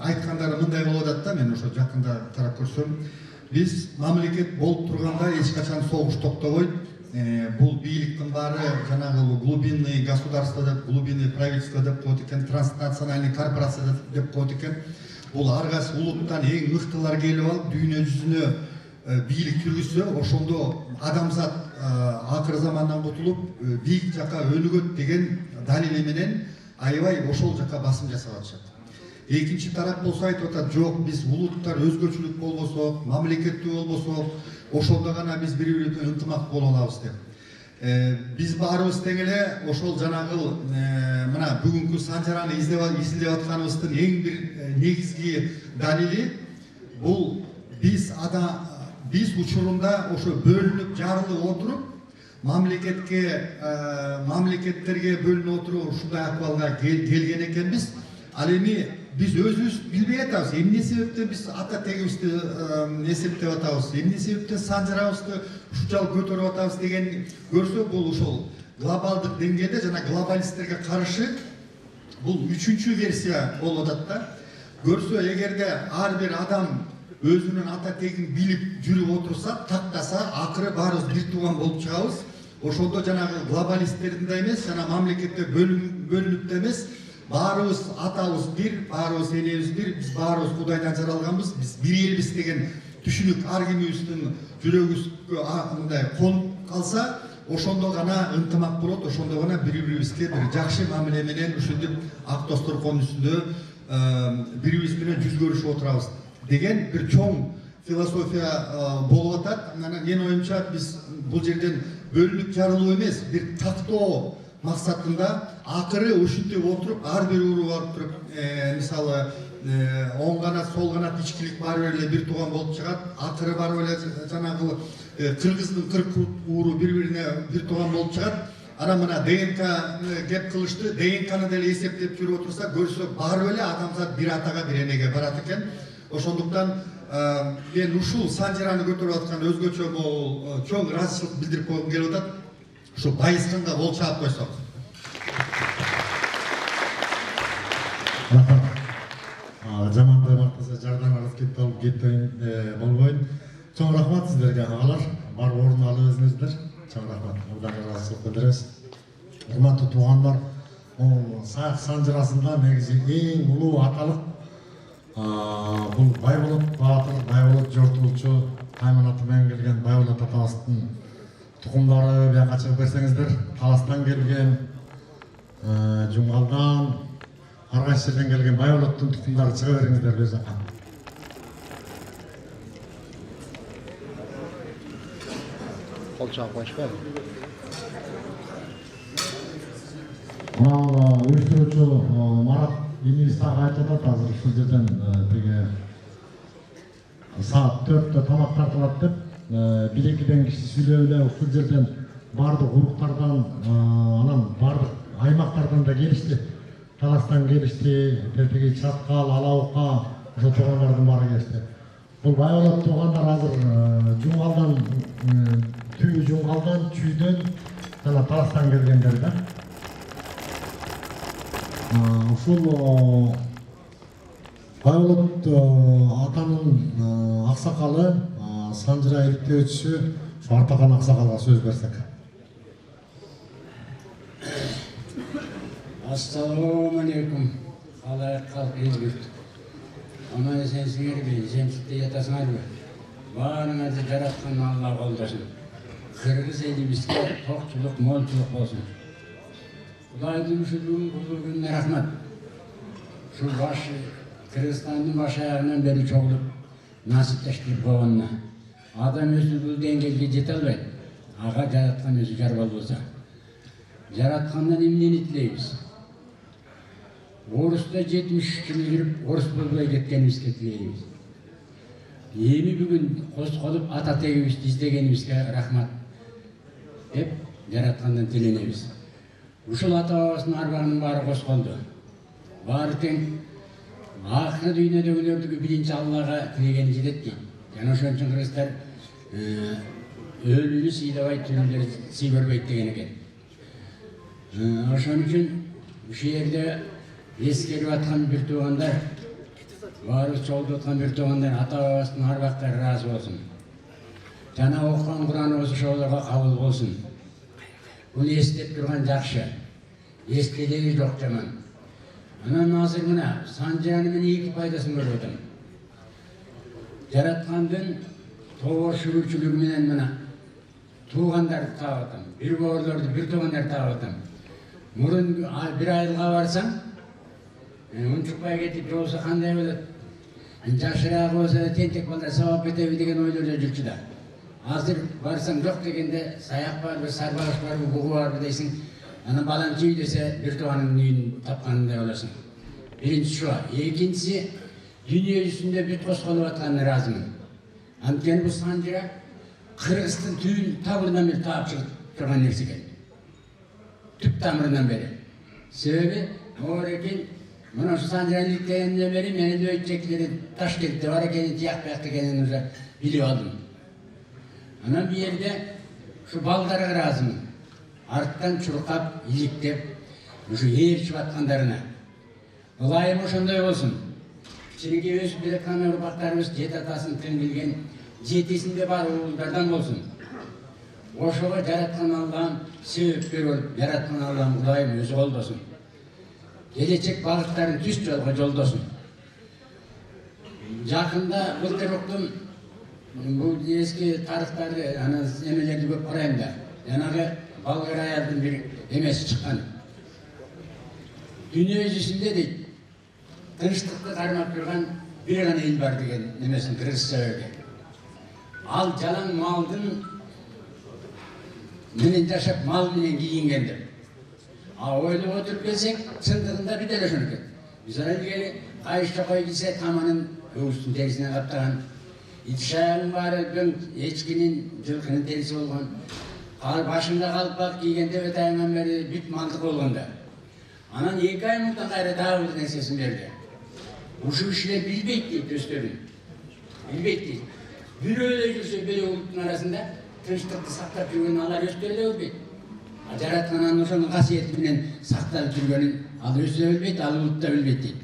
Speaker 4: айткандары мындай болуп атат да, мен ошо жакында карап көрсөм, биз мамлекет болуп турганда эч качан согуш токтобойт. Бул бийликтин баары жанагы глубинный государство деп, глубинный правительство деп коет экен, транснациональный корпорация деп коет экен. Бул ар кайсы улуттан эң мыктылар келип алып, дүйнө жүзүнө бийлик жүргүзсө, ошондо адамзат акыр замандан кутулуп, бийик жака өнүгөт деген далили менен аябай ошол жака басым жасап атышат. Экинчи тарап болсо айтып атат, жок, биз улуттар өзгөчөлүк болбосок, мамлекеттүү болбосок, ошондо гана биз бири-бири менен ынтымак боло алабыз деп. Биз баарыбыз тең эле ошол жанагы мына бүгүнкү санжараны изилдеп атканыбыздын эң бир негизги далили бул биз учурунда ошо бөлүнүп жарылып отуруп, мамлекеттерге бөлүнүп отуруп ушундай акыбалга келген экенбиз. Ал эми биз өзүбүз билбей атабыз, эмне себептен биз ата тегибизди эсептеп атабыз, эмне себептен санжарабызды ушунчалык көтөрүп атабыз деген көрсө, бул ошол глобалдык деңгээлде жана глобалисттерге каршы бул 3-чү версия болуп атат да. Көрсө, эгерде ар бир адам өзүнүн ата тегин билип жүрүп отурса, тактаса, акыры баарыбыз бир тууган болуп чыгабыз. Ошондо жанагы глобалисттердин да эмес, жана мамлекетте бөлүнүп да эмес, баарыбыз атабыз бир, баарыбыз энебиз бир, биз баарыбыз Кудайдан жаралганбыз, биз бир элбиз деген түшүнүк ар кимибиздин жүрөгүбүзгө мындай конуп калса, ошондо гана ынтымак болот, ошондо гана бири-бирибизге бир жакшы мамиле менен ушинтип ак досторкон үстүндө бири-бирибиз менен жүз көрүшүп отурабыз деген бир чоң философия болуп атат. Анан менин оюмча биз бул жерден бөлүнүп жарылуу эмес, бир тактоо максатында акыры ушинтип отуруп, ар бир уруу барып туруп, мисалы оң канат, сол канат ичкилик баары эле бир тууган болуп чыгат. Акыры барып эле жанагы кыргыздын 40 ууру бири-бирине бир тууган болуп чыгат. Анан мына ДНК кеп кылышты, ДНКны деле эсептеп жүрүп отурса, көрсө баары эле адамзат бир атага, бир энеге барат экен. Ошондуктан мен ушул санжараны көтөрүп аткан өзгөчө бул чоң ыраазычылык билдирип койгум келип атат. Ушу байысканга кол чаап койсок. Жамантай мактаса жардам алып кетпейин болбойн. Чоң рахмат сиздерге агалар. Бар орун алып өзүңүздөр. Чоң рахмат. Мындан ыраазычылык билдиребиз. Урматтуу туугандар, Саак санжырасында негизи эң улуу аталык бул Байболот баатыр, Байболот жортулчу Тайманаты менен келген Байболот атабыздын тукумдары бияка чыгып берсеңиздер, Таластан келген, Жумгалдан, ар кайсы жерден келген Байболоттун тукумдары чыга бериңиздер бер жака.
Speaker 8: Кол чаап коюшпайбы?
Speaker 4: Uyuşturucu Marat İngiliz айтып атат, азыр ушул жерден теге саат 4-тө тамак тартылат деп, 1-2 киши сүйлөп эле ушул жерден бардык уруктардан, анан бардык аймактардан да келишти. Таластан келишти, тетиги Чаткал, Алаука, ошо туугандардын баары келишти. Бул Байболот туугандар азыр Жумгалдан, Түү Жумгалдан, Чүйдөн жана Таластан келгендер да. Ушул Байболот атанын аксакалы, Санжыра иликтөөчүсү ушу Артакан аксакалга сөз берсек.
Speaker 9: Ассалаумалейкум, халайык халк ел-жұрт. Аман есенсіңер бе, есенсікте жатасыңар бе? Барыңарды жаратқан Алла қолдасын. Қырғыз елімізге тоқшылық, молшылық болсын. Құдайдың шүлігін бұл күніне рахмат. Şu Kırgızistan'ın baş ayağından beri çoğulup nasipleştirip boğanına. Adam özü bu dengeli jetelbeyt. Ağa jaratkan özü jarbal bolsa. Jaratkandan emneni tileybiz. Orus'ta 73 yıl yürüp Orus bolbay ketkenimizge tileybiz. Emi bugün koz kolup ata tegibizdi izdegenimizge rahmat dep jaratkandan tilenebиз. Ушул ата бабасынын арбагынын баары коз колду. Баары тең акыры дүйнөдөгүлөрдү биринчи Аллага тилегени жетет дейт. Жана ошон үчүн кыргыздар өлүнү сыйлабай тирүүлөрү сый көрбөйт деген экен. Ошон үчүн ушул жерде эскерип аткан бир туугандар, баарыбыз чогултуп аткан бир туугандар ата бабасынын арбактары ыраазы болсун. Жана окуган Кураныбыз ошолорго кабыл болсун. Bunu esnep durgan жақшы, eskilegi жоқ жаман. Анан азыр мына Санжыранын эки пайдасын көрүп атам. Жараткандын тоо шүрүүчүлүгү менен мына туугандарды таап атам. Бир боорлорду, бир туугандарды таап атам. Мурун бир айылга барсаң, унчукпай кетип жолсо кандай болот? Жашыраак болсо тентек балдар сабап кетеби деген ойлордо жүрчү да. Азыр барсаң жоқ дегенде саяқ бар, бір сарбағыш бар, бір бұғы бар дейсің. Ана балам жей десе бір туғанын үйін тапқанындай оласың. Бірінші şu. Екіншісі, дүние жүзінде бүт қосқолып атқанына разымын. Анткені бұл Санжыра Қырғыздың түйін табырынан бері таап шығып тұрған нәрсе екен. Түп тамырынан бері. Себебі, оор екен, мына şu Санжыраның иліктегенінен бері менің өйтчекілері Ташкентте бар екенін, тияқ-пияқ екенін уже біліп алдым. Анан bir yerde şu baldarga razımın. Arttan çurkap, iliktep, şu yerçip atkanlarına. Olayım oşonday olsun. Çiniki öz bir kanı urbaklarımız jet atasını tın bilgen, jetesinde var oğullardan olsun. Oşoğa jaratkan Allah'ım sebepler olup, jaratkan Allah'ım olayım özü oldosun. Gelecek balıkların düz yolga joldosun. Jakında былтыр oqdum. Bu eski tarixtарды, emelerdi көп қарайым да. Жаңағы Балғар аялдың бір емесі шыққан. Дүние жүзінде дейді, тыныштықты қармап тұрған бір ғана ел бар деген немесін Кыргызша берген. Ал жалаң малдың менен жашап, мал менен кийингендер. Ойлап отырып келсек, шындығында бір дәл ошон экен. Мисалы илгери кайышта кой кийсе, таманын өгүстүн терисинен каптаган. İtişağın varı, echkinin, жылқының terisi olgan. Başında kalpak giygende ve tayından beri büt mantık olganda. Anan 2 ay muhtan gayrı daha ödü nesesini verdi. Uşu işler bilbeyt deyip gösterin. Bilbeyt deyip. Bir öyle жүрse böyle olutun arasında tınçlıkты saktap жүрgөнүн алар өстөрү билбейт. Жараткан ошонун касиети менен сакталып жүргөнүн ал өзү да билбейт, ал улут да билбейт дейт.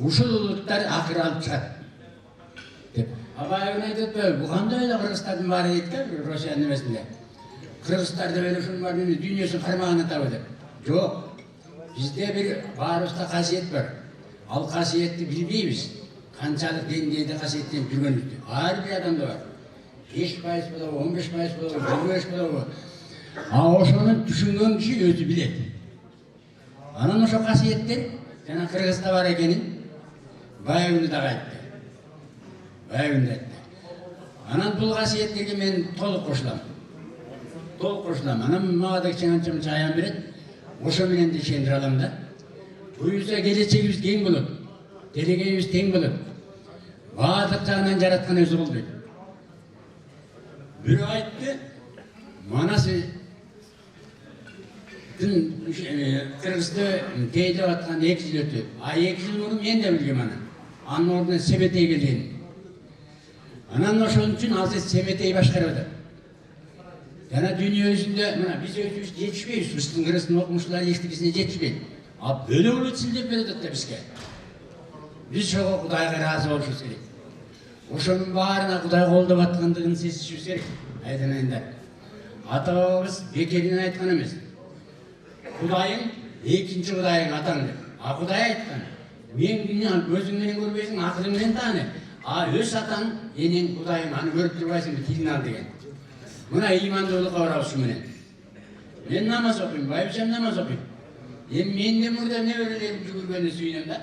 Speaker 9: Ушул улуттар акыры алып чыгат. Абай айтып, bu qanday öyle Kırgızstardın bari deyip ki, Rusya'nın nemesinde. Kırgızstarda böyle şunun var, dünyasını karmağına tabi edip. Yok. Bizde bir varus'ta kasiyet var. Al kasiyetli bilmeyiz. Kançalık dengeyde kasiyetten жүргөнүздү. Her bir adamda var. 5% bulağı, 15% bulağı, 25% bulağı. Oşonun düşüngön kişi özü bilet. Anan oşo kasiyetler, jana Kırgızda var ekenin, bayağını da qaytты. Bayağında etti. Anan бұл қасиеттерге мен толық қосылам. Толық қосылам. Анам маған кішкене чаян береді. Ошо менен де сендіре алам да. Бұйырса келешегіміз тең болады. Келешегіміз тең болады. Бардық жағынан жаратқан өзі болды. Бір айтты, манасы Кыргызды тейлеп аткан 2 жыл өтүп, а 2 жыл мурун мен да билгем аны. Анын ордуна Себетей келген. Анан ошон үчүн азыр Себетей башкарып атат. Жана дүйнө жүзүндө мына биз өзүбүз жетишпейбиз, биздин кыргыздын окумуштуулар эчтекесине жетишпейт. А бөлө-бөлө тилдеп берип атат да бизге. Биз ошого Кудайга ыраазы болушубуз керек. Ошонун баарына Кудай колдоп аткандыгын сезишибиз керек. Айданайындар. Ата-бабабыз бекеринен айткан эмес. Кудайың экинчи Кудайың атаң деп. А Кудай айткан: "Мен көзүң менен көрбөйсүң, акылың менен тааны. А өз атаң, энең Кудайың аны көрүп турбайсың, тилин ал" деген. Мына имандуулукка барабыз ушу менен. Мен намаз окуйм, байбичем намаз окуйт. Эми мен де мурда неберелерим жүгүргөнү сүйүнөм да.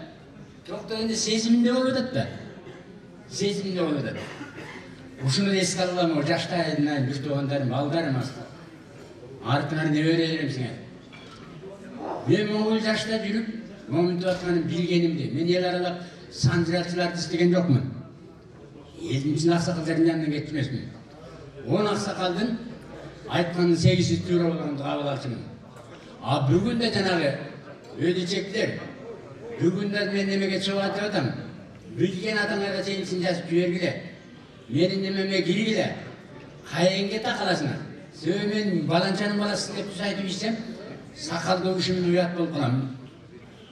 Speaker 9: Жок дегенде сезимимде болуп атат да. Сезимимде болуп атат. Ушуну эске алам, жаштайынан бир туугандарым, балдарым аста. Артыңар неберелерим сиңер. Мен могул жашта жүрүп, момунтип атканын билгенимди. Мен эл аралап санжырачыларды издеген жокмун. Элимиздин аксакалдардын янынан кетчү эмесмин. 10 аксакалдын айтканын 8 туура болгонду кабыл алчумун. А бүгүн да жанагы өдүчектер, бүгүн да мен немеге чыгып атып атам. Билген адамдарга чейинсин жазып жибергиле. Менин немеме киргиле. Кайынга такаласыңар. Себеби мен баланчанын баласы деп айтып ишсем, сакалдуу кишимин уят болуп калам.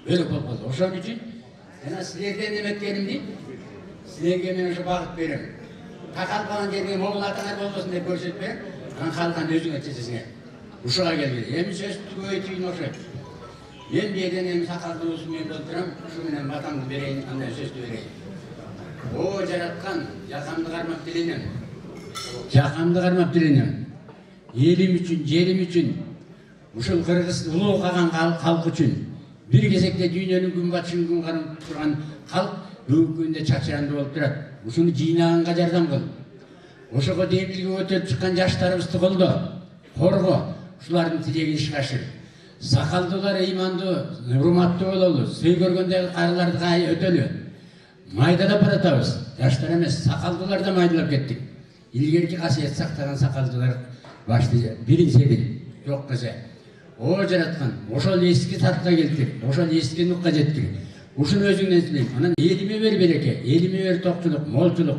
Speaker 9: Өлүп болуп калды. Ошон үчүн жана силерден эметкенимди силерге мен ошо багыт берем. Такал калган жерге могул атаңар болбосун деп көрсөтүп берем. Анан калган өзүңөр чечесиңер. Ушуга келгиле. Эми сөздү көбөйтүүнү ошо. Мен беден эми сакалдуусу мен болуп турам. Ушу менен батамды берейин, андай сөздү берейин. О жараткан, жакамды кармап диленем. Жакамды кармап диленем. Элим үчүн, жерим үчүн, ушул кыргыз улуу калган калк үчүн, бир кезекте дүйнөнүн күн батышын күн кармап турган калк бүгүнкү күндө чачыранды болуп турат. Ушуну жыйнаганга жардам кыл. Ошого демилге өтүп чыккан жаштарыбызды колдо, корго, ушулардын тилегин ишке ашыр. Сакалдуулар ыймандуу, урматтуу бололу, сый көргөндөгү карыларды өтөлү. Майдалап баратабыз. Жаштар эмес, сакалдуулар да майдалап кеттик. Илгерки касиет сактаган сакалдуулар башты биринчи жок десе. О жараткан, ошол эски сартка келтир, ошол эски нукка жеткир. Ушуну өзүңдөн тилейм. Анан элиме бер береке, элиме бер токчулук, молчулук.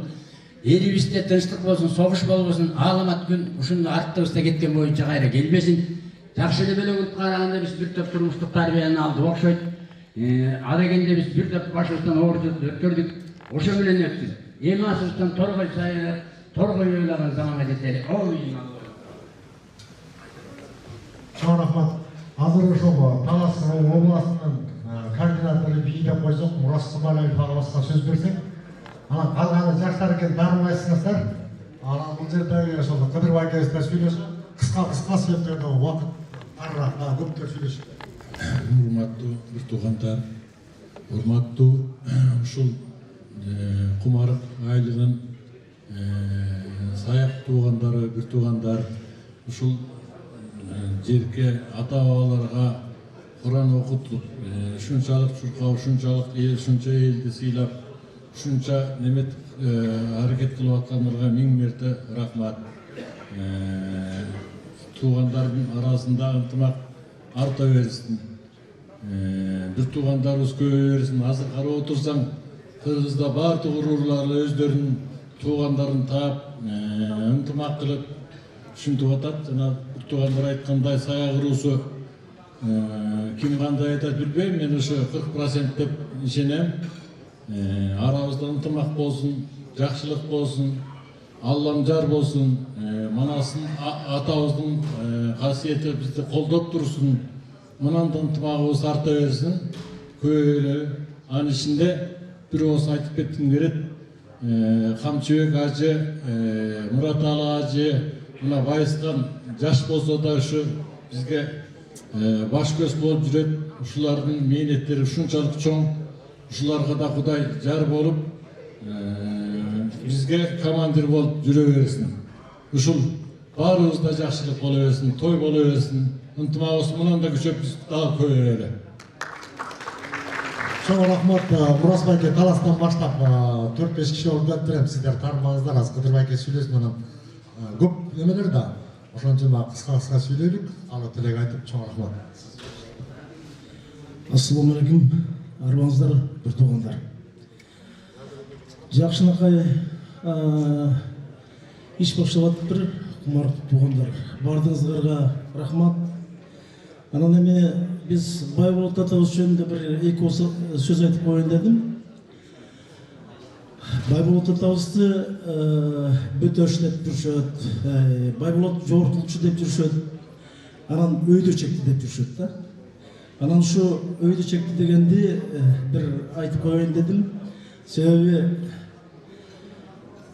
Speaker 9: Элибизде тынчтык болсун, согуш болбосун, аламат күн ушуну арттыбызда кеткен боюнча кайра келбесин. Жакшы эле бөлөгүп караганда биз бир топ турмуштук тарбияны алдык окшойт. Ада кенде биз бир топ башыбыздан оорчулук өткөрдүк. Ошо менен өттүк. Эми асыбыздан торгой сайылып, торгой ойлогон заманга жетели. Ой,
Speaker 4: Чоң рахмат. Азыр ошол Талас областынын координатору бийдеп койсок, Мурас Сымалиев агабызга сөз берсек, анан калганы жаштар экен дарыбайсыңыздар. Анан бул жердеги ошол Кыдырбай кезде сүйлөшүп, кыска себептерде убакыт арыраак көптөр сүйлөшүп.
Speaker 10: Урматтуу бир туугандар, урматтуу ушул кумарык айлыгын саяк туугандары, бир туугандар, ушул жерге ата-бабаларга Куран окутуп, ушунчалык чуркап, ушунчалык эл, ушунча элди сыйлап, ушунча немет аракет кылып аткандарга миң мерте рахмат. Туугандардын арасында ынтымак арта берсин. Бир туугандарыбыз көбөйө берсин. Азыр карап отурсаң, Кыргызда баардык уруулар өздөрүнүн туугандарын таап, ынтымак кылып ушинтип атат. Жана бир туугандар айткандай, саяк уруусу ким кандай айтат билбейм, мен ошо 40% деп ишенем. Арабызда ынтымак болсун, жакшылык болсун, Аллам жар болсун, манасын атабыздын касиети бизди колдоп турсун. Мындан ынтымагыбыз арта берсин, көбөйлө. Анын ичинде бир ооз айтып кетким келет. Камчыбек ажы, Мураталы ажы, мына Байыскан жаш болсо да ушу бизге баш көз болуп жүрөт. Ушулардын мээнеттери ушунчалык чоң. Ушуларга да Кудай жар болуп, бизге командир болуп жүрө берсин. Ушул баарыбызда жакшылык боло берсин, той боло берсин. Ынтымагыбыз мындан да күчөп биз дагы көбөйөлү.
Speaker 4: Чоң рахмат. Мурас байке Таластан баштап 4-5 киши болуп жатыр. Сиздер тармаңыздар, аз Кыдыр байке сүйлөсүн, анан көп эмелер да. Ошон үчүн кыска-кыска сүйлөйлүк, аны тилек айтып чоң рахмат.
Speaker 2: Ассалаумағалейкум, армаңыздар, бір туғандар. Жақшынақай еш бақшалат бір құмар туғандар. Бардыңызға рахмат. Анан эми біз Байболот атабыз жөнүндө бір екі сөз айтып коеюн дедим. Байболот атабызды бөтөшүп жүрүшөт, Байболот жортулчу деп жүрүшөт, анан өйдө чекти деп жүрүшөт да. Анан ушу өйдө чекти дегенди бир айтып коеюн дедим. Себеби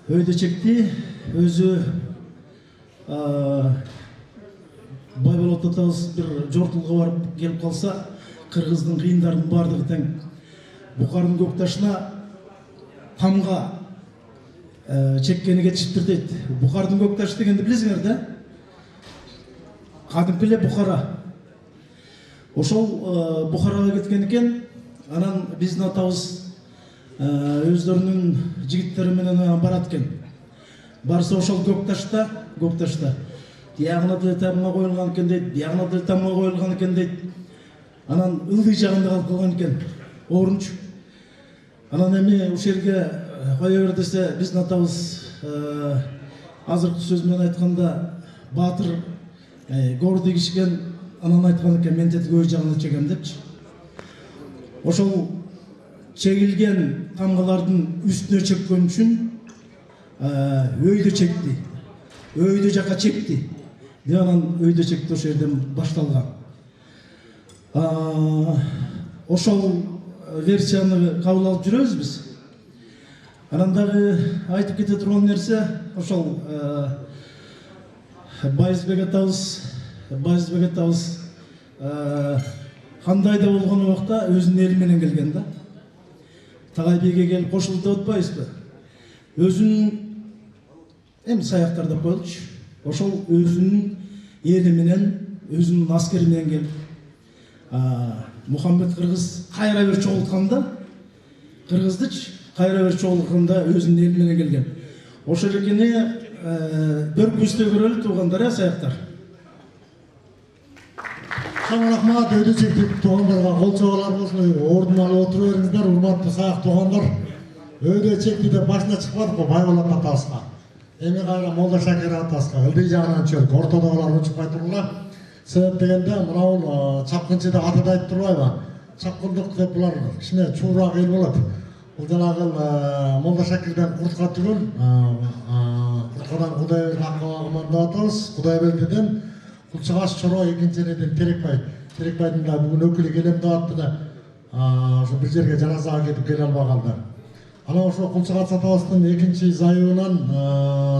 Speaker 2: өйдө чекти өзү Байболот атабыз бир жортулга барып келип калса, кыргыздын кыйындарынын бардыгы тең. Букардын көк ташына тамга чеккени кетишиптир дейт. Букардын көк ташы дегенди билесиңер да? Кадимки эле Бухара. Ошол Бухарага кеткен экен. Анан биздин атабыз өздөрүнүн жигиттери менен барат экен. Барса ошол көк ташта диагына да тамга коюлган экен дейт, диагына да тамга коюлган экен дейт. Анан ылдый жагында калып калган экен, орунчу. Анан эми ушул жерге кое бер десе, биздин атабыз азыркы сөз менен айтканда баатыр горду кишиген, анан айткан экен, мен тетиги өй жагына чегем депчи. Ошол чегилген тамгалардын үстүнө чеккен үчүн өйдө чекти, өйдө жака чекти. Анан өйдө чекти ошол жерден башталган. Ошол версияны кабыл алып жүрөбүз биз. Анан дагы айтып кете турган нерсе, ошол Байызбек атабыз кандай да болгон убакта өзүнүн эли менен келген да. Тагай бийге келип кошулду деп атпайбызбы? Өзүнүн эми саяктар деп коелучу. Ошол өзүнүн эли менен, өзүнүн аскери менен келип Мухаммед кыргыз кайра бир чогултканда, кыргыздычы кайра бир чогултканда өзүнүн эли менен келген. Ошол экени бөркүбүздө көрөлү туугандар, саяктар.
Speaker 4: Чоң рахмат, өйдө чектик туугандарга кол чабуулар болсун, ордун алып отура бериңиздер, урматтуу саяк туугандар. Өйдө чекти деп башына чыкпадык, Байболот атабызга. Эми кайра Молда Шакир атабызга ылдый жагынан чөк, ортодогулар унчукпай тургула. Себеп дегенде мынау чапкынчы деп атады айтып турбайбы? Чапкындык деп булар кичине чуураак эл болот. Бул жанагы Молда Шакирден куртка түгүл, курткадан Кудайбердин акыбагынан деп атабыз. Кудайбердиден Кулчугаш Чоро экинчиден Терекбай. Терекбайдын да бүгүн өкүлү келем деп атты да. Ошо бир жерге жаназага кетип келе албай калды. Анан ошо Кулчугаш атабыздын экинчи зайыбынан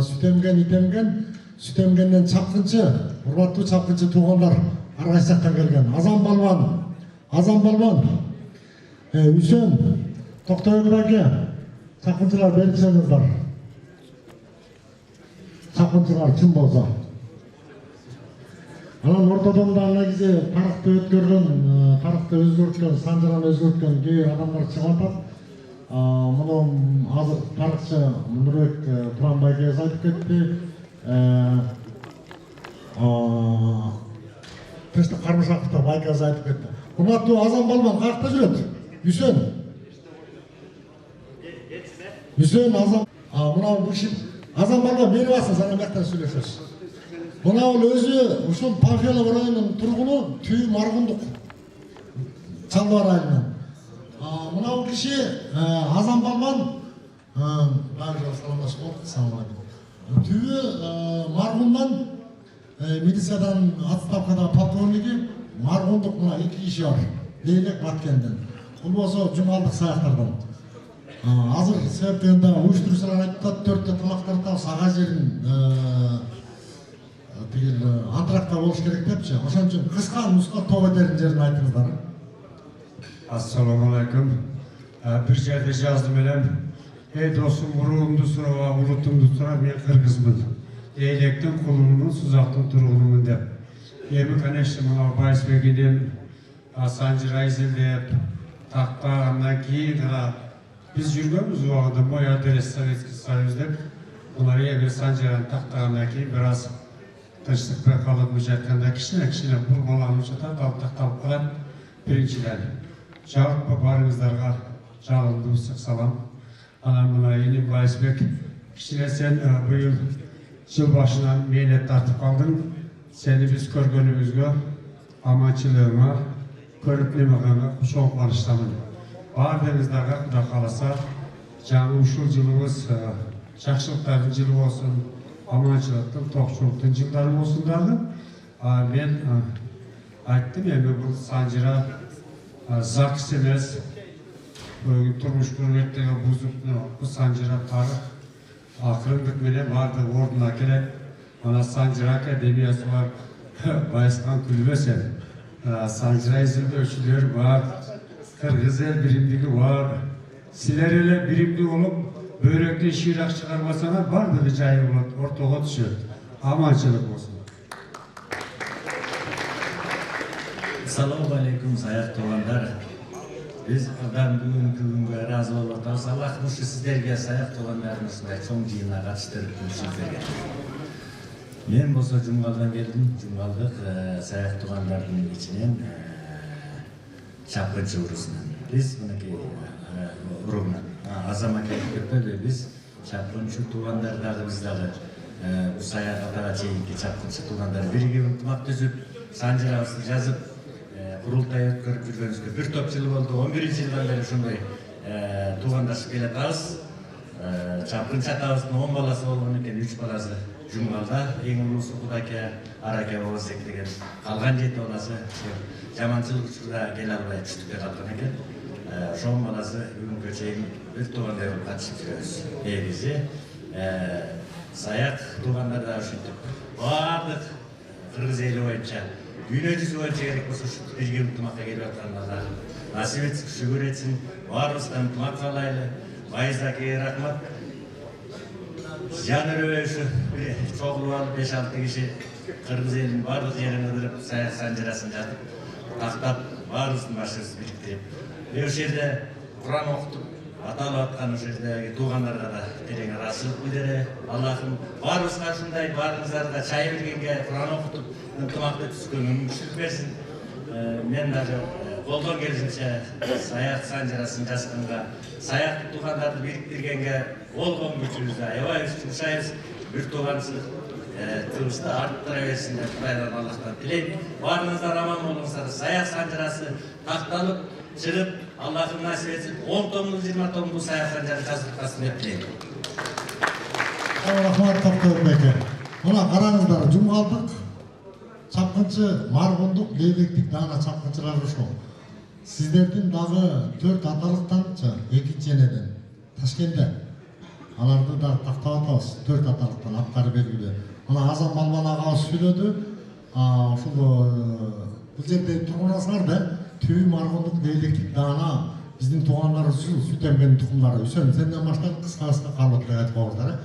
Speaker 4: сүт эмген, сүт эмгенден чапкынчы, урматтуу чапкынчы туугандар ар кайсы жактан келген. Азан Балбан, Үсен, Токтобек байке, чапкынчылар берип чыгыңыздар. Чапкынчылар чын болсо. Анан ортодон да негизи тарыхты өзгөрткөн, санжыраны өзгөрткөн кээ бир адамдар чыгып атат. Муну азыр тарыхчы Нурбек Туранбай кез айтып кетти. Тынчтык Кармышаков да байкасы айтып кетти. Урматтуу Азан Балбан каякта жүрөт? Үсен, Азан. Мына бул киши Азан Балбан бери басыңыз, анан бияктан сүйлөшөбүз. Мына бул өзү ушул Панфилов районунун тургуну, Түү Маргундук Чалдыбар айылынан. Мына бул киши Азан Балбан, саламдашып болдук, салам алейкум. Түү Маргундан милициядан отставкада полковниги, Маргундук мына 2 киши бар. Лейлек Баткенден. Бул болсо жумалдык саяктардан. Азыр себеп дегенде уюштуруучулар айтып атат, 4 тамактар тап сага жерин тигил антракта болуш керек депчи. Ошон үчүн кыска нуска топ этерин жерин айтыңыздар.
Speaker 11: Assalamu alaikum. Bir жерде жаздым элем. Ey досум, уруумду сурaba, улутумду сурап, мен кыргызмын. Эйлектин кулунумун, сузактын тургунумун деп. Эми, конечно, мына Байызбек элем, Санжыр Айзелдеп, тактагандан кийин гана биз жүргөнбүз убагында мой адрес Советский Союз деп. Мына эми Санжырдан тактагандан кийин бир аз тынчтык байкалып жатканда кичине бурмаланып жатат, ал такталып калат. Біріншіден, жалпы барыңыздарға жалынды ыстық салам. Анан мына енем Байысбек, кішкене сен биыл жыл башынан мені тартып қалдың. Сені біз көргенімізге, аманшылығыңа, көріп немеғаңа чоң қуаныштамын. Барларыңыздарға Құда қаласа, жаңы ушул жылыңыз жақсылықтардың жылы болсын, аманшылықтың, тоқшылықтың жылдары болсын дағы. Мен айттым, енді бұл Санжира ЗАГС емес, тұрмыш құрметтегі бұзып Санжира тарих ақырындық менен барды орнына келет. Ана Санжира академиясы бар, Байысқан күлбесен. Санжира изилдөөчүлөр бар, кыргыз эл биримдиги бар. Силер эле биримди болуп, бөйрөктөн шыйrak чыгарбасаңар бардыгы жайы болот, ортого түшөт. Аманчылык болсун.
Speaker 12: Assalamu alaikum sayaq tuğanlar. Biz ben bugün күнгө разы болуп атабыз. Аллах мушу сиздерге sayaq туğанлардын ушундай чоң жыйынына катыштырып сиздерге. Мен болсо Жумгалдан келдим. Жумгалдык sayaq туğандардын ичинен чапкынчы урусунан. Биз мынакей уругунан Азамат Көпөдө биз чапкынчы туğандар дагы биз дагы бул sayaq атага чейинки чапкынчы туğандар биригип ынтымак түзүп, Санжирабызды жазып Kurultay ötkөрүп жүргөнүбүзгө бир топ жыл болду. 11-жылдан бери ошондой туугандашып келатабыз. Чапкынчы атабыздын 10 баласы болгон экен, 3 баласы Жумгалда, эң улуусу Кудаке, Араке Оозек деген. Калган 7 баласы жаманчылык учурда келе албай түштүккө калган экен. Ошонун баласы бүгүнгө чейин бир туугандай болуп катышып жүрөбүз. Негизи саяк туугандар да ушинтип баардык кыргыз эли боюнча Dünya yüzü var çeyrek olsa şu bir gün tumakla geliyor atanlar. Nasip etsin, şükür etsin. Varus'tan tumak kalaylı. Bayızdaki rahmat. Janır şu çoğulu alıp 5-6 kişi Kırgız elinin varlık yerini kırıp Sanjirasını jatıp taktap Varus'un başarısı biriktirip. Ve o şerde Kur'an okutup atalı atkan o şerde tuğanlarda da terenge rasılık bildirir. Allah'ım Varus'tan şunday varınızlarda çay bilgenge Kur'an okutup ынтымақты түскөнүн мүмкүнчүлүк берсин. Мен даже колдон келишинче саяк Санжирасын жазганга, саяк туугандарды бириктиргенге болгон күчүбүздү аябай жумшайбыз. Бир тууганчылык тыбышты арттыра берсин деп Кудайдан Аллахтан тилейм. Баарыңыздар аман болуңуздар. Саяк Санжирасы такталып, чыгып, Аллахым насип этсин 10 томдук 20 томдук саяк Санжира жазылып калсын деп тилейм.
Speaker 4: Рахмат Токтойбеке. Мына караңыздар, Жумгалдык Чапкынчы маргондук лейлектик даана чапкынчылар ошол. Сиздердин дагы 4 аталыктанчы, 2-ченеден Ташкентте. Аларды да тактап атабыз, 4 аталыктан аттары белгилүү. Мына Азам Балбан агабыз сүйлөдү. Ушул бул жерде тургунасыңар да, түбү маргондук лейлектик даана биздин туугандарыбыз сүт эмген тукумдары. Үсен, сенден баштап кыска-кыска калып айтып коңуздар.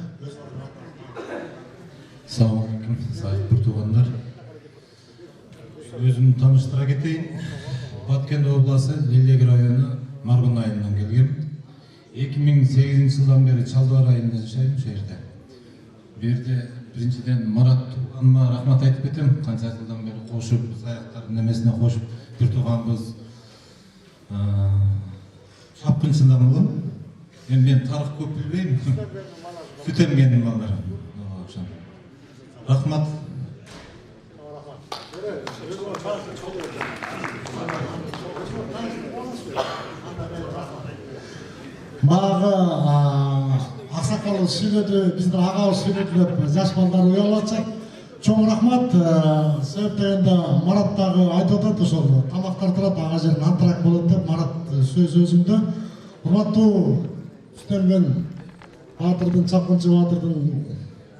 Speaker 6: Assalamu alaikum, sayık bir tuğanlar. Özümü tanıştıra keteyim. Batkent oblası Lelek rayonu Margun ayından gelgem. 2008 yıldan beri Çaldıvar ayında yaşayım şu yerde. Bir de birinciden Marat tuğanıma rahmat aytıp ketem. Kança yıldan beri koşup, ayakların nemesine koşup bir tuğanımız çapkınçından olun. Ben tarih көп bilmeyim. Süt emgendim ballarım. Rahmat.
Speaker 4: Bagı Аксакал сүйлөдү, биздин агабыз сүйлөдү деп жаш балдар уялып атышат. Чоң рахмат. Себеп дегенде Марат дагы айтып атат ошол тамактар турат, ага жерден антрак болот деп Марат сөз өзүндө. Урматтуу Сүтемген Батырдын, Чапкынчы Батырдын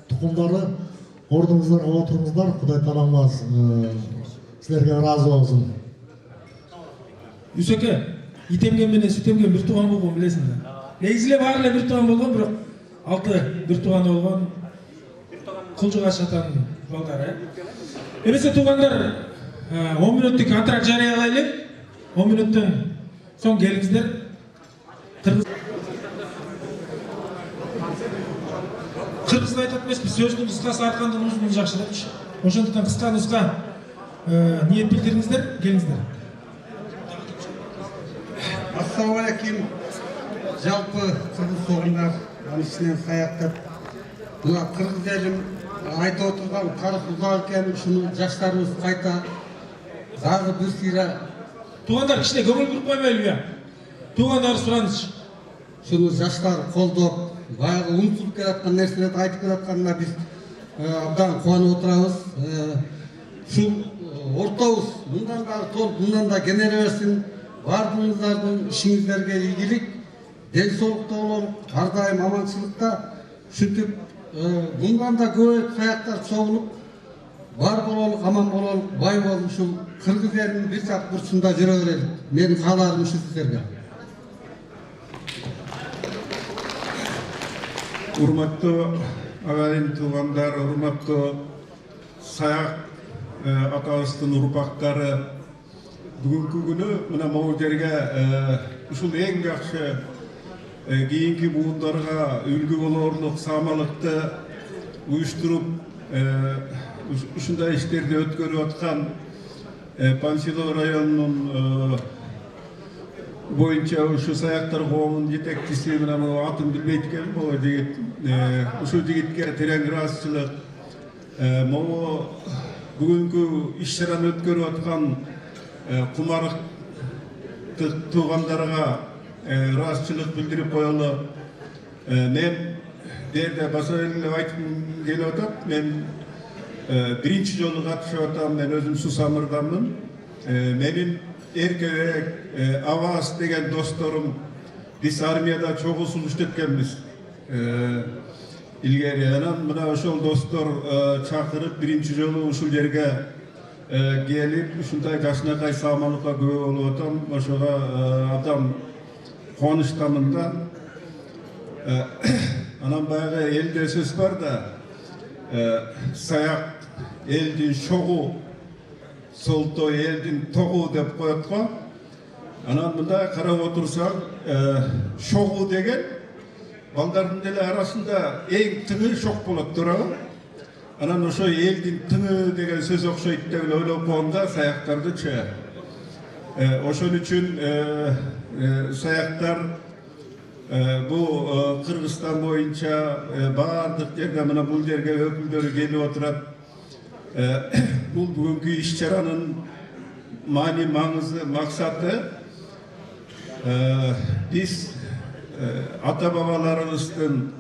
Speaker 4: тукумдары, ордуңуздарга отуруңуздар. Кудай таалаңыз силерге ыраазы болсун.
Speaker 13: Үсөке, итемген менен сүтемген бир тууган болгон билесиңер. Негизиле баары эле бир тууган болгон, бирок 6 бир тууган болгон Кулжуга шатанын балдары. Эмесе туугандар, 10 мүнөттүк антрак жарыялайлы. 10 мүнөттөн соң келиңиздер. Кыргызда айтат эмеспиз, сөздүн кыскасы аркандын узуну жакшы депчи. Ошондуктан кыска нуска ниет билдириңиздер, келиңиздер.
Speaker 14: Ассалаумағалейкум. Жалпы қырғыз соғындар, анысынан саяқтап, мына қырғыз елім айтып отырған тарихы ұзақ екенін, шыны жастарымыз қайта дағы бір сыйра.
Speaker 13: Туғандар кішіне көңіл көріп қоймайлы бе? Туғандар сұраныш.
Speaker 14: Шыны жастар қолдап, баяғы ұмытылып келатқан нәрселерді айтып келатқанына біз абдан қуанып отырамыз. Шул ортауыз мындан да толып, мындан да кенеле берсин. Бардыңыздардың ішіңіздерге игілік, денсаулықта бололық, әрдайым аманшылықта. Шүтіп, бұндан да көп саяқтар соғылып, бар бололық, аман бололық, бай болып, шул қырғыз елінің бір жақ бұрышында жүре берелік. Менің қаларым үшін сіздерге.
Speaker 11: Урматтуу агайын туугандар, урматтуу саяк атабыздын урпактары, бүгүнкү күнү мына могу жерге ушул эң жакшы кийинки буундарга үлгү болорлук самалыкты уюштуруп ушундай иштерди өткөрүп аткан Панфилов районунун боюнча ушу саяктар коомунун жетекчиси мына могу атын билбейт экенмин, могу жигит, ушул жигитке терең ыраазычылык, могу бүгүнкү иш-чараны өткөрүп аткан кумарык туугандарга ыраазычылык билдирип коелу. Мен жерде баса эле айткым келип атат. Мен биринчи жолу катышып атам. Мен өзүм Сусамырданмын. Менин эркебек, Аваз деген досторум, биз армияда чогуу сулуш өткөнбүз. Илгери анан мына ошол достор чакырып биринчи жолу ушул жерге келип, ушундай жакшынакай самалыкка күбө болуп атам. Ошого абдан кубанычтамын да. Анан баягы элде сөз бар да, саяк элдин шогу, солтой элдин тогу деп коет го. Анан мындай карап отурсаң, шогу деген балдардын деле арасында эң тыңы шок болот, туурабы? Анан ошо элдин тыңы деген сөз окшойт деп ойлоп койгонда саяктардычы. Ошон үчүн саяктар бул Кыргызстан боюнча баардык жерде мына бул жерге өкүлдөрү келип отурат. Бул бүгүнкү иш-чаранын маани маңызы, максаты биз ата бабаларыбыздын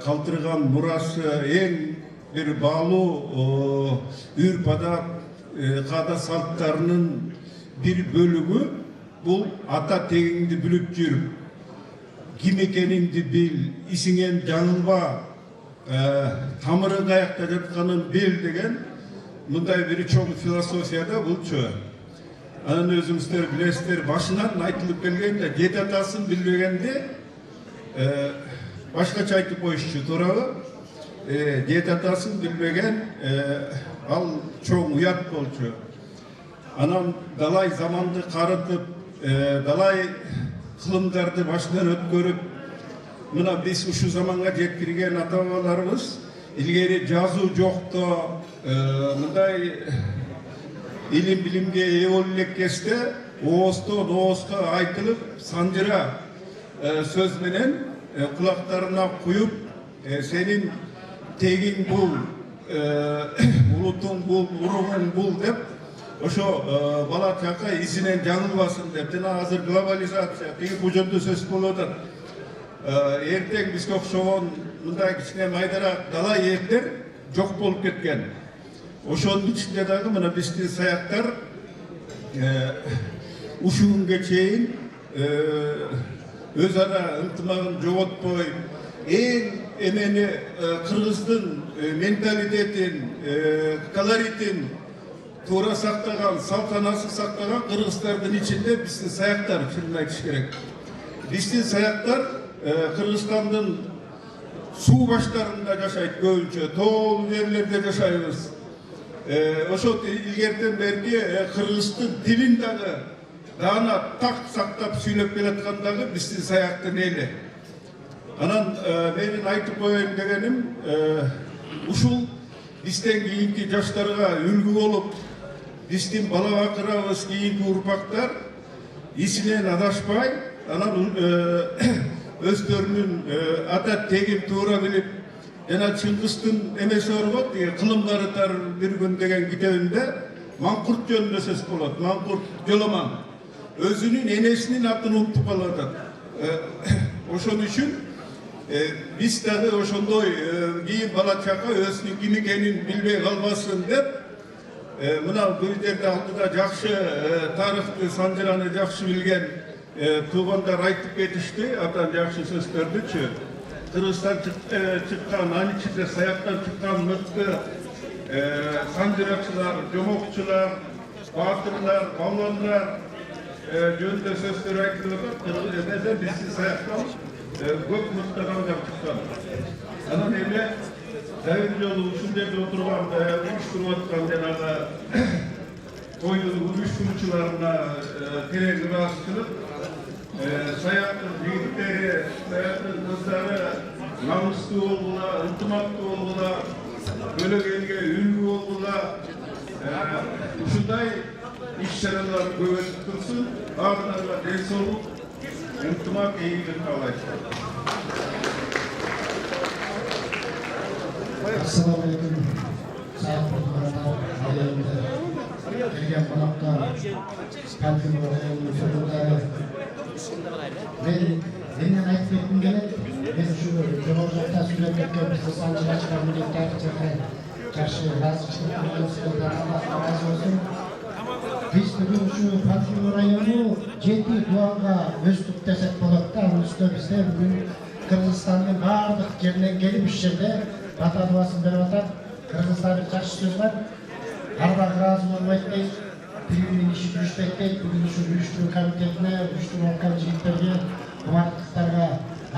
Speaker 11: калтырган мурасы, эң бир баалуу үрп-адат, каада салттарынын бир бөлүгү бул ата тегиңди билип жүрүп, ким экениңди бил, исиңен жаңылба, тамырың каякта жатканын бил деген мындай бир чоң философияда булчу. Анан өзүңүздөр билесиздер, башынан айтылып келген да жет атасын билбегенде башкача айтып коюшчу, туурабы? Жет атасын билбеген ал чоң уят болчу. Анан далай заманды карытып, далай кылымдарды башынан өткөрүп, мына биз ушу заманга жеткирген ата бабаларыбыз илгери жазуу жокто, мындай илим билимге ээ болуп элек кезде ооздон оозго айтылып, санжыра сөз менен кулактарына куюп, сенин тегиң бул, улутуң бул, уругуң бул деп, ошо бала чака изинен жаңылбасын деп. Жана азыр глобализация, тиги бул жөнүндө сөз болуп атат. Эртең бизге окшогон мындай кичине майдараак дала элдер жок болуп кеткен. Ошонун ичинде дагы мына биздин саяктар ушул күнгө чейин өз ара ынтымагын жоготпой, эң эмени кыргыздын менталитетин, колоритин туура сактаган, салтанасын сактаган кыргыздардын ичинде биздин саяктар, чынын айтыш керек. Биздин саяктар Кыргызстандын суу баштарында жашайт көбүнчө, тоолуу жерлерде жашайбыз. Ошо илгертен берки кыргыздын тилин дагы даана так сактап сүйлөп келаткан дагы биздин саяктын эли. Анан менин айтып коеюн дегеним, ушул бизден кийинки жаштарга үлгү болуп, биздин бала бакырабыз, кийинки урпактар
Speaker 15: исинен адашпай, анан өздөрүнүн ата тегин туура билип, жана Чыңгыстын эмеси бар го, кылымдары тар бир күн деген китебинде Маңкурт жөнүндө сөз болот. Маңкурт Жоломан өзүнүн энесинин атын унутуп калып атат. Ошон үчүн биз дагы ошондой кийин бала чака өзүнүн ким экенин билбей калбасын деп, мына бул жерде алдыда жакшы тарыхты, Санжыраны жакшы билген туугандар айтып кетишти, абдан жакшы сөздөрдүчү. Кыргызстан чыккан, анын ичинде саяктан чыккан мыкты санжырачылар, жомокчулар, баатырлар, балуандар жөнүндө сөздөр айтылып атат. Биздин саяктан көп мыкты адамдар чыккан. Анан эми дайыр жолу ушул жерде отурганда уюштуруп аткан жанагы тойдун уюштуруучуларына терең ыраазы кылып, саяктын жигиттери, саяктын кыздары намыстуу болгула, ынтымактуу болгула, бөлөгенге үлгү болгула, ушундай иш-чаралар көбөйтүп турсун. Баарыңарга ден соолук, ынтымак, ийгилик каалайт.
Speaker 3: Assalamu alaikum. Saygıdeğer ailemde gelgen konaklar, kalbim oraya şurada. Benim ayetmektim gelip, ben şu Cumhurbaşkanı sürekli bizi Sancıraçlar milletlerine karşı razıçlık konusunda Allah razı olsun. Biz bugün şu Fatih rayonu ciddi duaga öztük desek bolakta, üstü bizde bugün Kırgızistan'ın bardıq yerine gelip iş yerde Bata duasını berip atat. Kırgızlarda bir жақсы söz var. Ardaq razı olmayt deyt, birinin işi düşpeyt deyt. Bugün şu uyuşturucu komitetine, uyuşturucu orkan jigitlerge, kumartlıklarga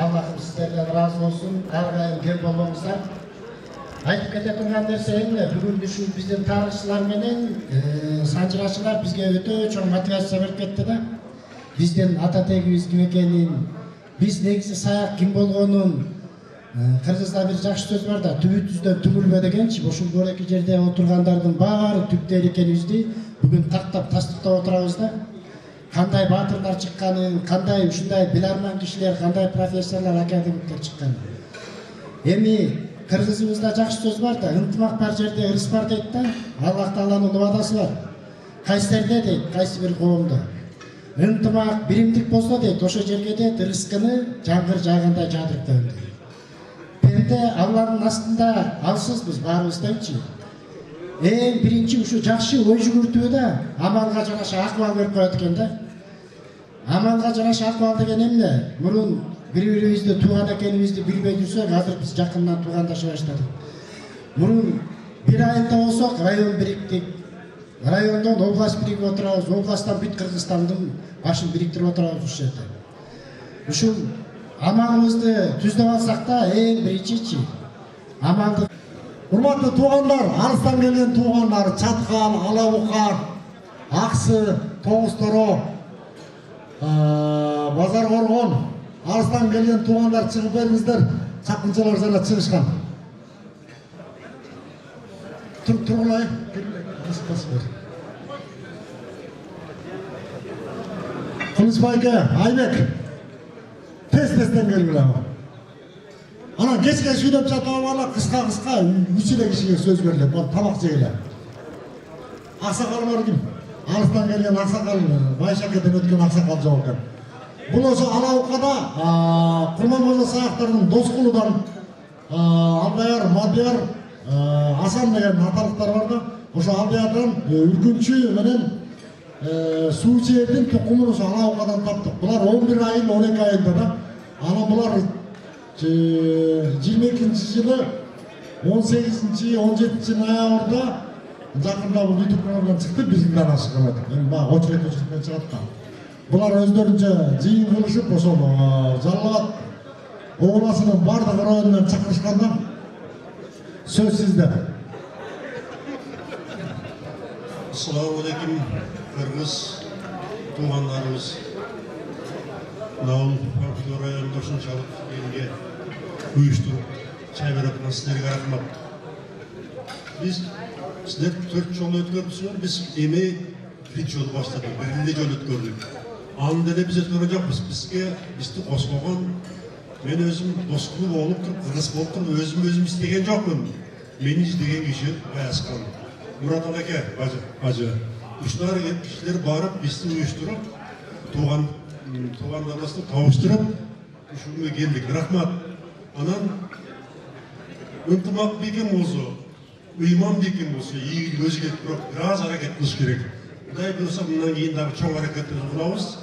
Speaker 3: Allah'ım sizlerden razı olsun. Әрқайым кем болуңуздар. Айтып кете турган нерсе эмне? Бүгүн şu биздин тарыхчылар менен санжырачылар бизге өтө чоң мотивация берип кетти да. Биздин ата тегибиз ким экенин, биз негизи саяк ким болгонун, Кыргызда bir жақсы сөз бар да, түбү түздөн түгүлбө дегенчи, ошол бөреки жерде отургандардын баары түптер экенибизди бүгүн тактап тастыктап отурабыз да. Кандай баатырлар чыкканын, кандай ушундай биларман кишилер, кандай профессорлор, академиктер чыкканын. Эми Кыргызыбызда жақсы сөз бар да, ынтымак бар жерде ырыс бар дейт да. Аллах Тааланын убадасы бар. Кайсы жерде дейт, кайсы бир коомдо. Ынтымак, биримдик болсо дейт, ошол жерге дейт ырыскыны жаңгыр жаагандай жаадырып дейт. Перде Алланын астында алсызбыз баарыбыз дейчи. Эң биринчи ушу жакшы ой жүгүртүү да амалга жараша акыбал берип коет экен да. Амалга жараша акыбал деген эмне? Мурун бири-бирибизди тууган экенибизди билбей жүрсөк, азыр биз жакындан туугандаша баштадык. Мурун бир айылда болсок, район бириктик. Райондон область биригип отурабыз, областтан бүт Кыргызстандын башын бириктирип отурабыз ушул жерде. Ушул амалыбызды түздөп алсак да эң биринчичи амалды.
Speaker 4: Урматтуу туугандар, алыстан келген туугандар, Чаткал, Алабукар, Аксы, Тоңузторо, Базар Коргон, алыстан келген туугандар чыгып бериңиздер. Чакынчалар жана чыгышкан. Тургулай. Кылычбайке, Айбек. Тез-тезден келгиле. Анан кечке сүйлөп жатып алып, кыска-кыска 3 кишиге сөз берилет, тамак жегиле. Аксакалдар ким? Алыстан келген аксакал, Байшакеден өткөн аксакал жок экен. Бул ошо Алабукада Курманкожо саяктардын Доскулудан Алдаяр, Мадияр, Асан деген аталыктар бар да. Ошо Алдыярдан Үркүнчү менен Суучердин тукумун ошо Алабукадан таптык. Булар 11 айыл, 12 айылда да. Анан булар 22-жылы 18-17 ноябрда жакында бул YouTube программадан чыкты, биздин данасы кылат. Эми баа очередчиликтен чыгат да. Булар өздөрүнчө жыйын кылышып, ошол Жалал Абад областынын бардык районунан чакырышканда сөз сизде.
Speaker 16: Assalamu alaikum, Kırgız tuğanlarımız. Naul Farklı rayonunda şunçalık elge uyuşturup çay verip sizlerge rahmat. Biz sizler 4 yol ötkürdüsüler, biz emeği 3 yol başladık, birinde yol ötkürdük. Анын деле биз өткөргөн жокпуз. Бизди кошпогон. Мен өзүм доскулуу болуп туруп, кыргыз болуп туруп, өзүм издеген жокмун. Мени издеген киши Баяскан. Мурат аке, бажы. Ушулар кишилер барып, бизди уюштуруп, туугандарыбызды табыштырып, ушуга келдик. Рахмат. Анан ынтымак бекем болсо, ыйман бекем болсо, ийгил өзгө бирок бир аз аракет кылыш керек. Кудай буюрса, мындан кийин дагы чоң аракеттерди кылабыз.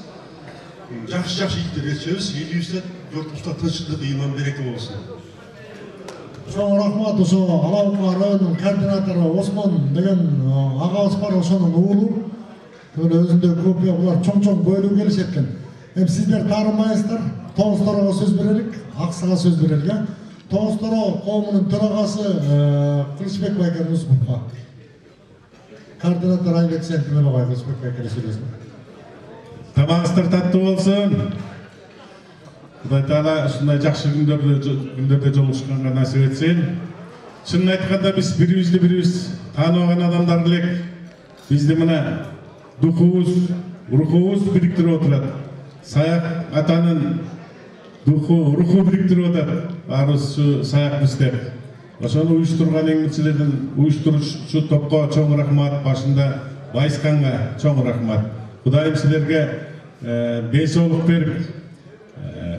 Speaker 16: Жакшы иштеречебиз, элибизде журтубузда тынччылык, ыйман береке болсун.
Speaker 4: Чоң рахмат, ошо Алабуга районунун координатору Осмон деген агабыз бар, ошонун уулу. Өзүндө көп булар чоң бойлуу келишет экен. Эми сиздер таарынбайсыздар, Тоңуз-Торого сөз берелик, Аксыга сөз берелик. Тоңуз-Торо коомунун төрагасы Кылычбек байке Нусуповго. Координатор Айбек Сентимеловго Кылычбек байке сөйлөсүн.
Speaker 17: Тамағыңыздар татты болсын. Құдай Таала ушундай жакшы күндөрдө жолугушканга насип этсин. Чынын айтканда биз бирибиз тааныбаган адамдар элек. Бизди мына духубуз, рухубуз бириктирип отурат. Саяк атанын руху бириктирип атат. Баарыбыз саякпыз деп. Ошону уюштурган эңгичилердин уюштуруучу топко чоң рахмат, башында Байсканга чоң рахмат. Кудайым силерге бейсоолук берип,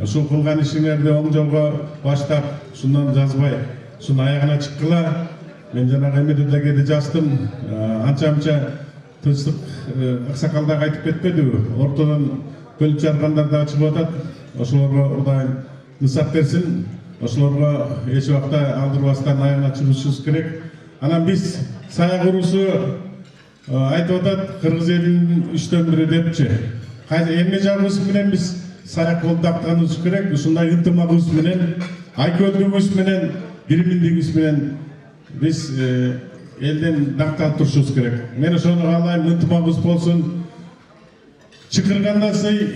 Speaker 17: ушул кылган ишиңерди оң жолго баштап, ушундан жазбай, ушунун аягына чыккыла. Мен жанагы эмедеги жаздым, анча-мынча тынчтык аксакалдар айтып кетпедиби? Ортодон бөлүп жаргандар да чыгып атат. Ошолорго Кудайым нысап берсин. Ошолорго эч убакта алдырбастан аягына чыгышыбыз керек. Анан биз саяк уруусу айтып атат, кыргыз элинин 3/4 депчи. Эмне жагыбыз менен биз саяк болуп дактаныбыз керек. Ушундай ынтымагыбыз менен, айкөлдүгүбүз менен, бириминдигибиз менен биз элден дактанып турушубуз керек. Мен ошону каалайм, ынтымагыбыз болсун. Чыкырганда сый,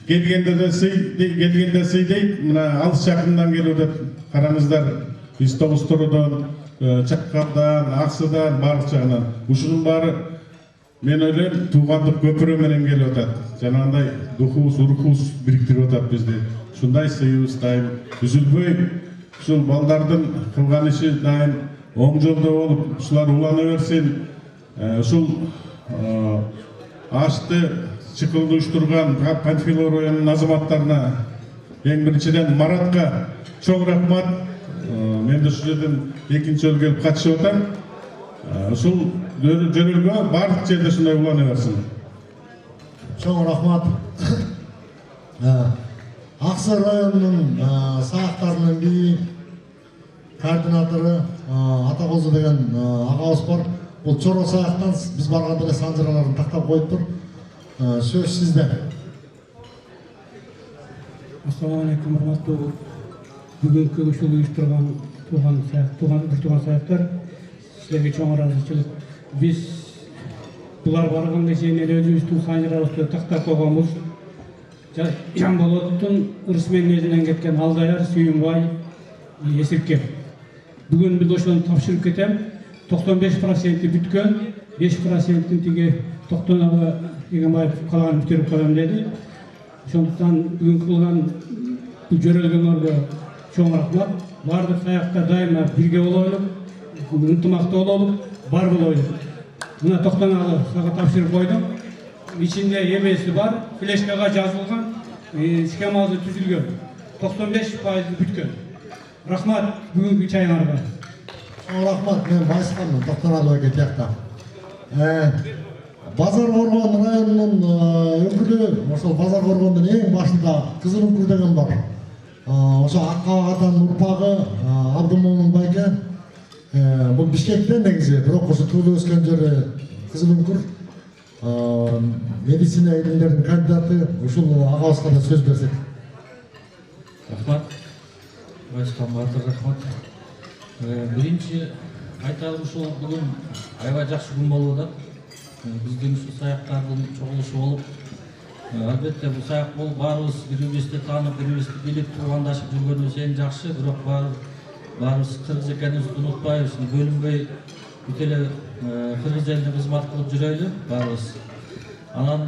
Speaker 17: келгенде сый дейт. Мына алыс жакындан келип атат. Караңыздар, биз Тоңуз-Тородон, Чаккалдан, Аксыдан, барлык жагынан. Ушунун баары мен ойлойм туугандык көпүрө менен келип атат. Жанагындай духубуз, рухубуз бириктирип атат бизди. Ушундай сыйыбыз дайым үзүлбөй, ушул балдардын кылган иши дайым оң жолдо болуп, ушулар улана берсин. Ушул ашты чыкылды уюштурган Панфилов районунун азаматтарына, эң биринчиден Маратка чоң рахмат. Мен де ушул жерден экинчи жолу келип катышып атам. Ушул жөнөлгө бардык жерде ушундай улана берсин.
Speaker 4: Чоң рахмат. Аксы районунун саяктарынын бии координатору Атакозу деген агабыз бар. Бул Чоро саяктан биз барганда эле санжыраларын тактап коюп тур. Сөз сизде.
Speaker 18: Ассаламу алейкум, урматтуу бүгүнкү ушул уюштурган тууган саяктар, силерге чоң ыраазычылык. Биз булар барганга чейин эле өзүбүздүн санжырабызды тактап койгонбуз. Жамболоттун ырысмендеринен кеткен Алдаяр, Сүйүнбай, Эсиркеп. Бүгүн биз ошону тапшырып кетем. 95% бүткөн, 5% тиги Токтонова Егенбаев калаган бүтүрүп коем деди. Ошондуктан бүгүнкү кылган жөрөлгөңөргө чоң рахмат. Бардык саяктар дайыма бирге болойлук, ынтымактуу бололук, бар болойлук. Мына Токтонова сага тапшырып койдум. Ичинде эмеси бар, флешкага жазылган, схемасы түзүлгөн. 95% бүткөн. Рахмат бүгүнкү чайыңарга.
Speaker 4: Рахмат, мен Байсканмын, Токтонова эке тиякта. Базар Коргон районунун өкүлү, ошол Базар Коргондун эң башында Кызылүңкүр деген бар. Ошо Акка атанын урпагы Абдымолдун байке. Бул Бишкектен негизи, бирок ошо туулуп өскөн жери Кызылүңкүр. Медицина илимдеринин кандидаты, ушул агабызга да сөз берсек.
Speaker 19: Рахмат. Байскан баатыр рахмат. Биринчи айталым ушул бүгүн аябай жакшы күн болуп атат. Биздин ушул саяктардын чогулушу болуп, албетте бул саяк болуп баарыбыз бири-бирибизди таанып, бири-бирибизди билип туугандашып жүргөнүбүз эң жакшы, бирок баарыбыз кыргыз экенибизди унутпайбыз, бөлүнбөй бүт эле кыргыз элине кызмат кылып жүрөйлү баарыбыз. Анан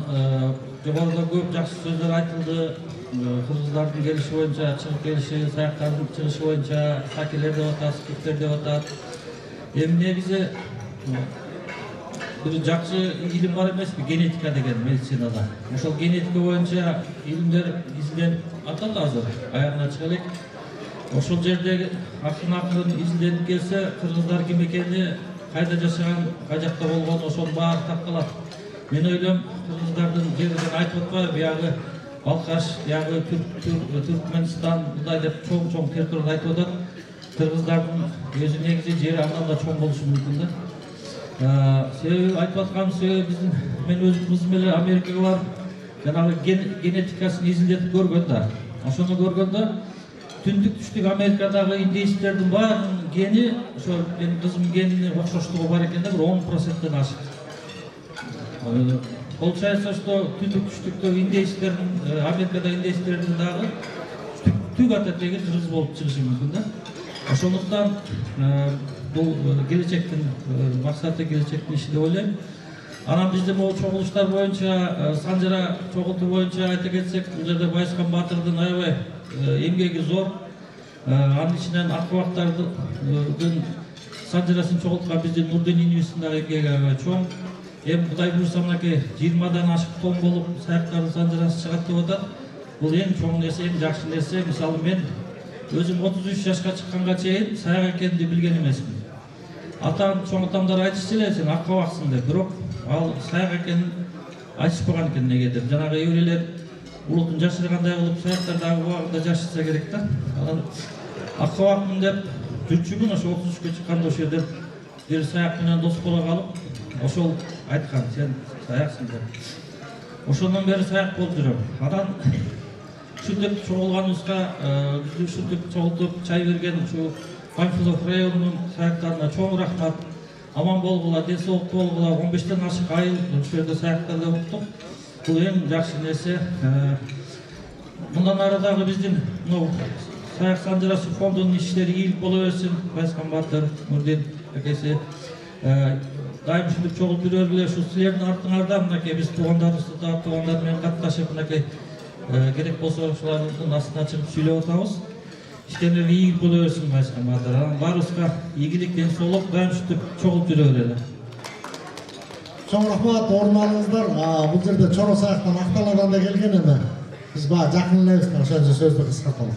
Speaker 19: жогоруда көп жакшы сөздөр айтылды. Кыргыздардын келиши боюнча, чыгып келиши, саяктардын чыгышы боюнча сакелер деп атат, скифтер деп атат. Эми негизи бир жакшы илим бар эмеспи, генетика деген медицинада. Ошол генетика боюнча илимдер изилденип атат азыр. Аягына чыга элек. Ошол жерде акырын изилденип келсе, кыргыздар ким экени, кайда жашаган, кай жакта болгон, ошол баары такталат. Мен ойлойм, кыргыздардын жерден айтып атпайбы, биягы Балкаш, биягы Түркмөнстан мындай деп чоң территорияда айтып атат. Кыргыздардын өзү негизи жери андан да чоң болушу мүмкүн да. Себеби айтып аткан себеби мен өзүм кызым эле Америкага барып, жанагы генетикасын изилдетип көргөн да. Ошону көргөндө түндүк түштүк Америкадагы индейцтердин баарынын гени, ошо менин кызымдын генine окшоштугу бар экен да, бир 10%ден ашык. Получается, что түндүк түштүктөгү индейцтердин, Америкада индейцтердин дагы түк ататеги кыргыз болуп чыгышы мүмкүн да. Ошондуктан бул келечектин максаты, келечектин иши деп ойлойм. Анан бизде могу чогулуштар боюнча, Санжара чогултуу боюнча айта кетсек, бул жерде Байыскан Баатырдын аябай эмгеги зор. Анын ичинен акыбактардын Санжарасын чогулткан биздин Нурдин инибиздин дагы эмгеги аябай чоң. Эми Кудай буйрса мынакей 20дан ашык том болуп саяктардын Санжарасы чыгат деп атат. Бул эң чоң нерсе, эң жакшы нерсе. Мисалы мен өзүм 33 жашка чыкканга чейин саяк экенди билген эмесмин. Атам, чоң атамдар айтышчу эле, сен акыбаксың деп, бирок ал саяк экенин айтышпаган экен. Неге деп, жанагы еврейлер улутун жашыргандай кылып саяктар дагы убагында жашырса керек да. Анан акыбакмын деп жүрчүмүн, ошо 33-кө чыкканда ошол жерде бир саяк менен дос боло калып, ошол айткан, сен саяксың деп. Ошондон бери саяк болуп жүрөм. Анан ушинтип чогулганыбызга, бизди ушинтип чогултуп чай берген ушу Панфилов районунун саяктарына чоң рахмат. Аман болгула, ден соолуктуу болгула, 15ден ашык айыл ушул жерде саяктарды уктук. Бул эң жакшы нерсе. Мындан ары дагы биздин Саяк Санжарасы фондунун иштери ийгилик боло берсин. Байыскан Баатыр, Нурдин акеси дайым ушинтип чогулуп жүрө бергиле. Ушу силердин артыңарда мынакей биз туугандарыбызды таап, туугандар менен катташып, мынакей керек болсо ошолардын астына чыгып сүйлөп атабыз. Иштемеге ийгилик боло берсин Байыскан Баатыр. Баарыбызга ийгилик, ден соолук, дайым ушинтип чогулуп жүрө берели.
Speaker 4: Чоң рахмат, орун алыңыздар. Бул жерде Чоро саяктан Акталардан да келген эми. Биз баа жакын элебиз, ошончо сөздү кыскарталык.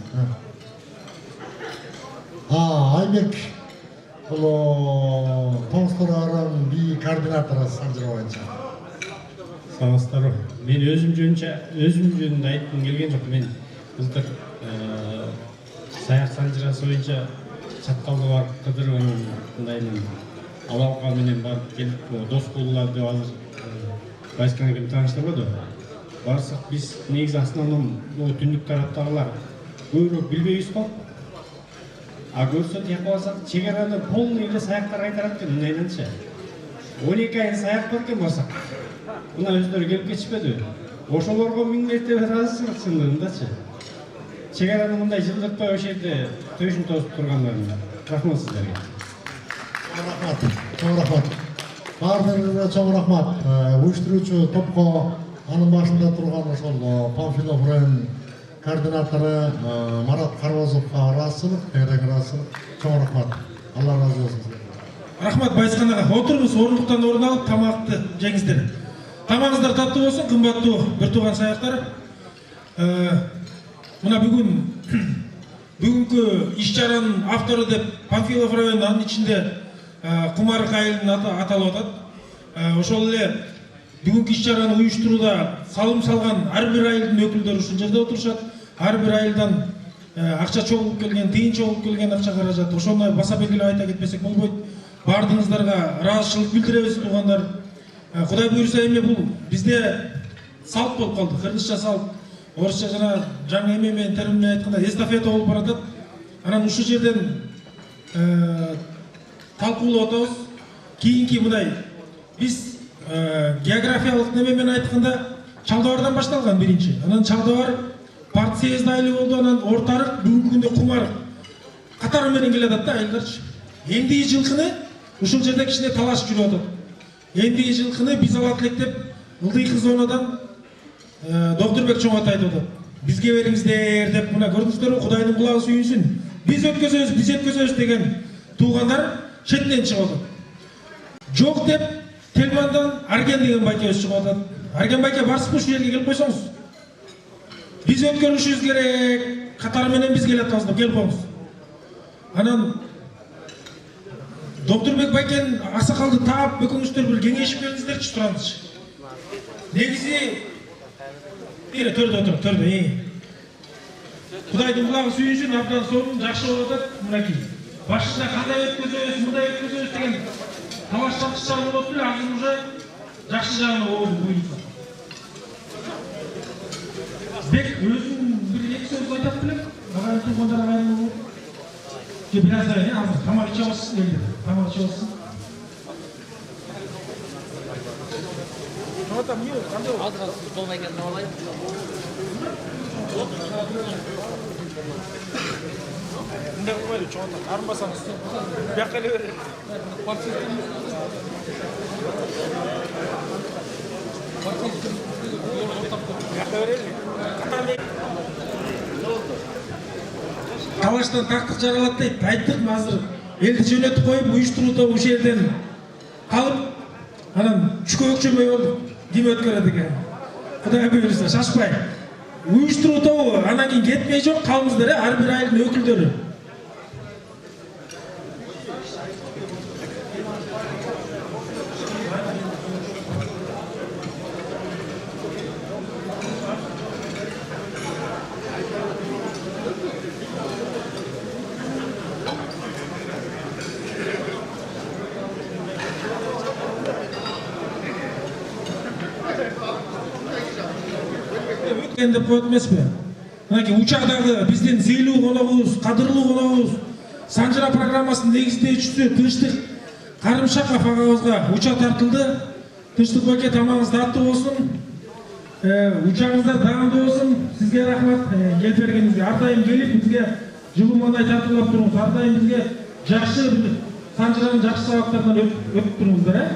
Speaker 4: Айбек бул Тоңскоронун бий координатору Санжара боюнча.
Speaker 20: Саламатсыздарбы. Мен өзүм жөнүндө айткым келген жок. Мен былтыр Саяк Санжарасы боюнча Чаткалга барып кыдырып, мындаймен алалка менен барып келип, дос болуулар деп азыр Байыскан экен тааныштырбады. Барсак биз негизи основном бул түндүк тараптагылар көбүрөөк билбейбиз го. Көрсө тияка барсак чек араны полный эле саяктар кайтарат экен, мындайданчы. 12 айын саяк бар экен барсак. Мына өздөрү келип кетишпедиби? Ошолорго миң мертебе ыраазычылык чындыгындачы. Чек араны мындай жылдыртпай ошол жерде төшүн тосуп тургандарына рахмат сиздерге.
Speaker 4: Чоң рахмат. Баардыгыңызга чоң рахмат. Уюштуруучу топко анын башында турган ошол Панфилов районунун координатору Марат Карбазовго ыраазычылык, ыраазычылык. Чоң рахмат. Алла ыраазы болсун.
Speaker 13: Рахмат Байыскан ага. Отуруңуз, орындуктан орун алып тамакты жеңиздер. Тамагыңыздар таттуу болсун, кымбаттуу бир тууган саяктар. Мына бүгүнкү иш-чаранын автору деп Панфилов району, анын ичинде Кумарык айылын аталып атат. Ошол эле бүгүнкү иш-чараны уюштурууда салым салган ар бир айылдын өкүлдөрү ушул жерде отурушат. Ар бир айылдан акча чогулуп келген, тыйын чогулуп келген акча каражат. Ошону баса белгилеп айта кетпесек болбойт. Баардыгыңыздарга ыраазычылык билдиребиз, туугандар. Кудай буйрса эми бул бизде салт болуп калды, кыргызча салт. Орусча жана жаңы эме менен терим менен айтканда эстафета болуп баратат. Анан ушул жерден талкуулап атабыз. Кийинки мындай биз географиялык неме менен айтканда Чалдыбардан башталган биринчи. Анан Чалдыбар парт съезди айылы болду, анан Ортарык, бүгүнкү күндө Кумарык катары менен келатат да айылдарчы. Эндиги жылкыны ушул жерде кичине талаш жүрүп атат. Эндиги жылкыны биз алат элек деп ылдыйкы зонадан Доктурбек чоң ата айтып атат. Бизге бериңиздер деп, мына көрдүңүздөрбү, Кудайдын кулагы сүйүнсүн. Biz өткөзөбүз деген туугандар четтен чыгып атат. Жок деп Телмандан Арген деген байке чыгып атат. Арген байке барсызбы ушул жерге келип койсоңуз? Biz өткөрүшүбүз керек, катары менен биз келатабыз деп келип коңуз. Анан Доктурбек байкен аксакалды таап, бөкөңүздөр бир кеңешип келиңиздерчи, тураңызчы. Негизи төрдө отуруп, төрдө. Кудайдын кулагы сүйүнсүн, абдан сонун, жакшы болуп атат. Мынакей. Башында кандай өткөзөбүз, мындай өткөзөбүз деген талаш тартыштар болуп эле, азыр уже жакшы жагына болду буюрса. Бек өзүн бир эки сөз айтат белем. Ага туугандар агайын болуп. Biraz ayın, azır. Tamam içe olsun dedi. Tamam içe olsun. Tamam iyi oldu. Az az dolmayken ne olayım? Ne koydu çoğundan? Armasanız. Yakali verir. Талаштан тактык жаралат дейт. Айттык азыр элди жөнөтүп коюп, уюштурууда ушул жерден калып, анан чүкөкчөмөй болуп, ким өткөрөт экен? Кудай буйрса, шашпай. Уюштурууда анан кийин кетпей жок, калыңыздар, ар бир айылдын өкүлдөрү. Деп коет эмеспи? Мынакей учагдагы биздин зыйлуу коногубуз, кадырлуу коногубуз Санжыра программасынын негиздөөчүсү Тынчтык Карымшаков агабызга уча тартылды. Тынчтык байке, тамагыңыз таттуу болсун. Учагыңыздар даамдуу болсун. Сизге рахмат келип бергениңизге. Ар дайым келип бизге жылымандай тартуулап туруңуз. Ар дайым бизге жакшы Санжыранын жакшы сабактарынан өтүп туруңуздар,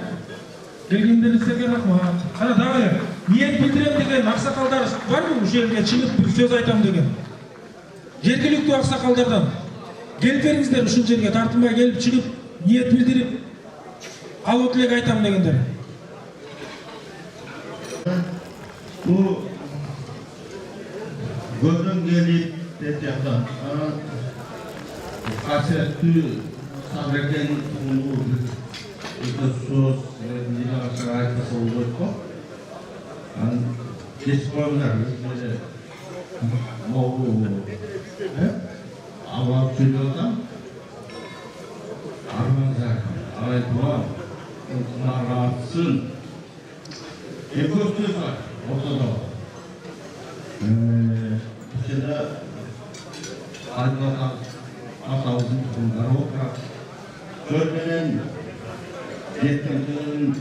Speaker 13: келгендериңизге рахмат. Кана дагы ниет билдирем деген аксакалдар барбы ушул жерге чыгып бир сөз айтам деген? Жергиликтүү аксакалдардан келип бериңиздер, ушул жерге тартынбай келип чыгып ниет билдирип алуу тилек айтам дегендер.
Speaker 21: Бу көбүн келип тетияктан касиеттүү Сабыркен тууну сөз айтпаса болбойт го. Кесип коюңдар, могу алып сүйлөп атам. Армаңыздар, алай туган, ынтымагы артсын. Көп сөз бар, ортодо. Ичинде айтылган атабыздын туугандары отурат. Сөз менен жеткендин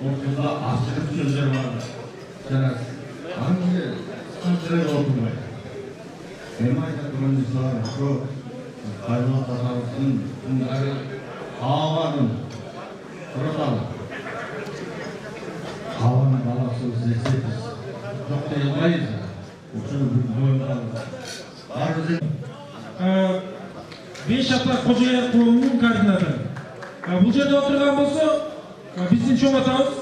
Speaker 21: ортодо ачык сөздөр бар. Anche Sanjara olmay. Emayda kuruluşlar şu kaynak tasarrufun bunları havanın buradan havanın balası seçseniz çok da yapmayız. Uçun boyundan
Speaker 13: Beş Atak Kocayer Kurulu'nun koordinatörü. Bu жерде oturgan bolsa биздин чоң атабыз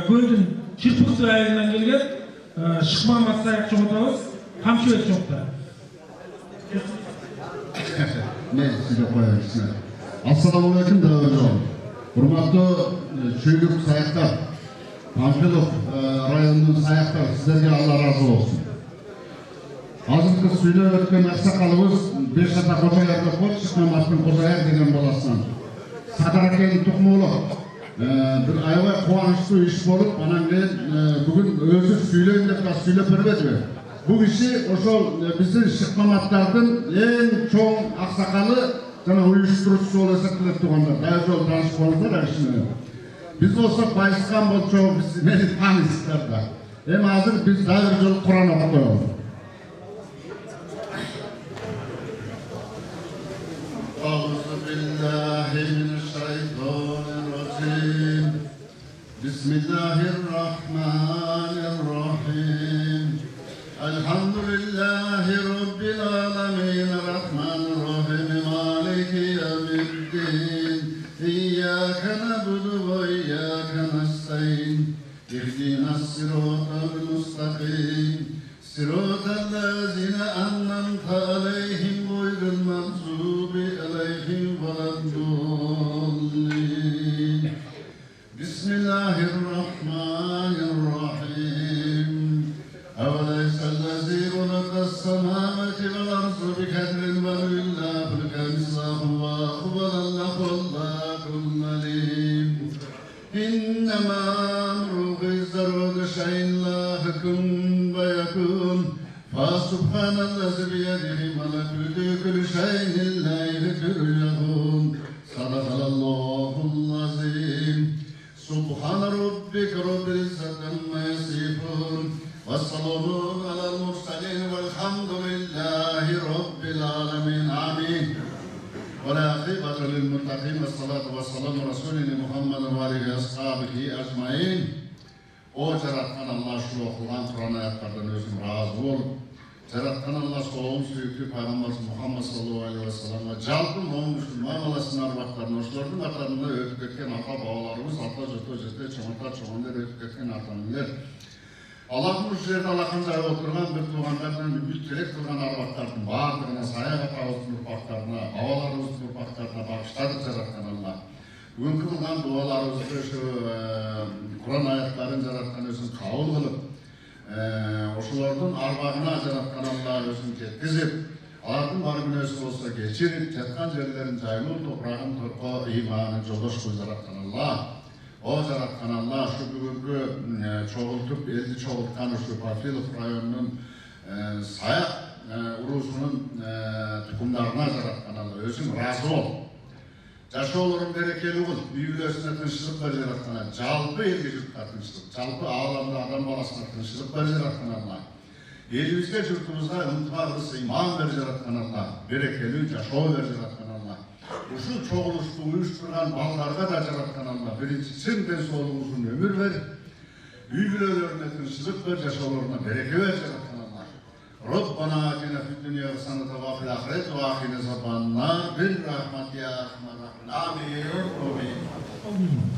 Speaker 13: Көлдүн Чырпыксы айылынан келген Шыкмамат Саяк чоң атабыз Камчыбек чоңта.
Speaker 4: Мен сизге коеюн. Ассаламу алейкум дагы. Урматтуу чөйгүк саяктар, Панфилов районунун саяктар, сиздерге Алла разы болсун. Азыркы сүйлөп өткөн аксакалыбыз Беш Ата Кожояр деп коет, Шыкмаматтын Кожояр деген баласынан. Садаракен Тукмулу bir aябай кубанычтуу иш болуп, анан кийин бүгүн өзү сүйлөйүн деп сүйлөп бербедиби? Бул киши ошол биздин Шыкмаматтардын эң чоң аксакалы жана уюштуруучусу болуп эсептелет туугандар. Дагы жол таанышып болуңуздар киши менен. Биз болсок Байыскан болчу, биз мени таанысыздар да. Эми азыр биз дагы бир жолу Куран окуп коелу. بسم الله الرحمن الرحيم
Speaker 1: الرحيم الحمد لله رب العالمين الرحمن الرحيم مالك يوم الدين إياك نعبد وإياك نستعين اهدنا الصراط المستقيم صراط الذين أنعمت عليهم غير المغضوب عليهم ولا الضالين بسم الله الرحمن الرحيم أوليس الذي خلق السماوات والأرض بقدر ولله الكمثله وهو الخلاق العليم إنما أمره إذا أراد شيئا لا يكن فيكون فسبحان الذي بيده ملكوت كل شيء إليه ترجعون صدق الله العظيم سبحان ربك رب العزة عما يصفون والسلام على المرسلين والحمد لله رب العالمين آمين ولا عقبة للمتقين والصلاة والسلام على رسولنا محمد وآله وأصحابه أجمعين. O yaratkan Allah şu okulan Kur'an ayetlerden özüm razı ol. Yaratkan Allah soğun süyüklü Peygamber Muhammed sallallahu aleyhi ve sellem ve calkın o Müslüman olasın arvaklarını hoşlarının atarında ötük etken ata bağlarımız ata zötü zötü çoğunta çoğunda ötük etken atanlar. Allah'ın üzerine Allah'ın oturgan bir tuğanlardan bir terek tuğan arvaklarının bağırtığına, sayağa tavutun ırpaklarına, havalarımızın ırpaklarına bağışladık yaratkan Allah. Bugünkü kılgan dualarımızda şu Kur'an ayetlerini yaratkan özün kavul kılıp, oşularının arbağına yaratkan Allah'ı özün ketkizip, Allah'ın var günesi olsa geçirip, yatkan yerlerin caylı toprağın torpa imanın joldaş koy yaratkan Allah. O yaratkan Allah şu bugünkü çoğultup, eldi çoğultkan şu Pafilov rayonunun sayak urusunun tukumlarına yaratkan Allah. Özün razı ol. Yaşoğulurun berekeli ol. Büyülösüne tınşılık var yaratkan Allah. Calpı elge yurtlar tınşılık. Calpı ağlamda adam balasına tınşılık var yaratkan Allah. Elimizde yurtumuzda ıntımağlısı iman ver yaratkan Allah. Berekeli yaşoğu ver yaratkan Allah. Uşul çoğuluşlu uyuşturan ballarga da yaratkan Allah. Birincisi ben soğuluğumuzun ömür ver. Büyülölerine tınşılık ver, yaşoğuluruna bereke ver yaratkan Allah. Rabbana atina fid dunya haseneten ve fil ahireti ve qina azaban nar. Bir rahmet ya Erhamer Rahimin. Amin.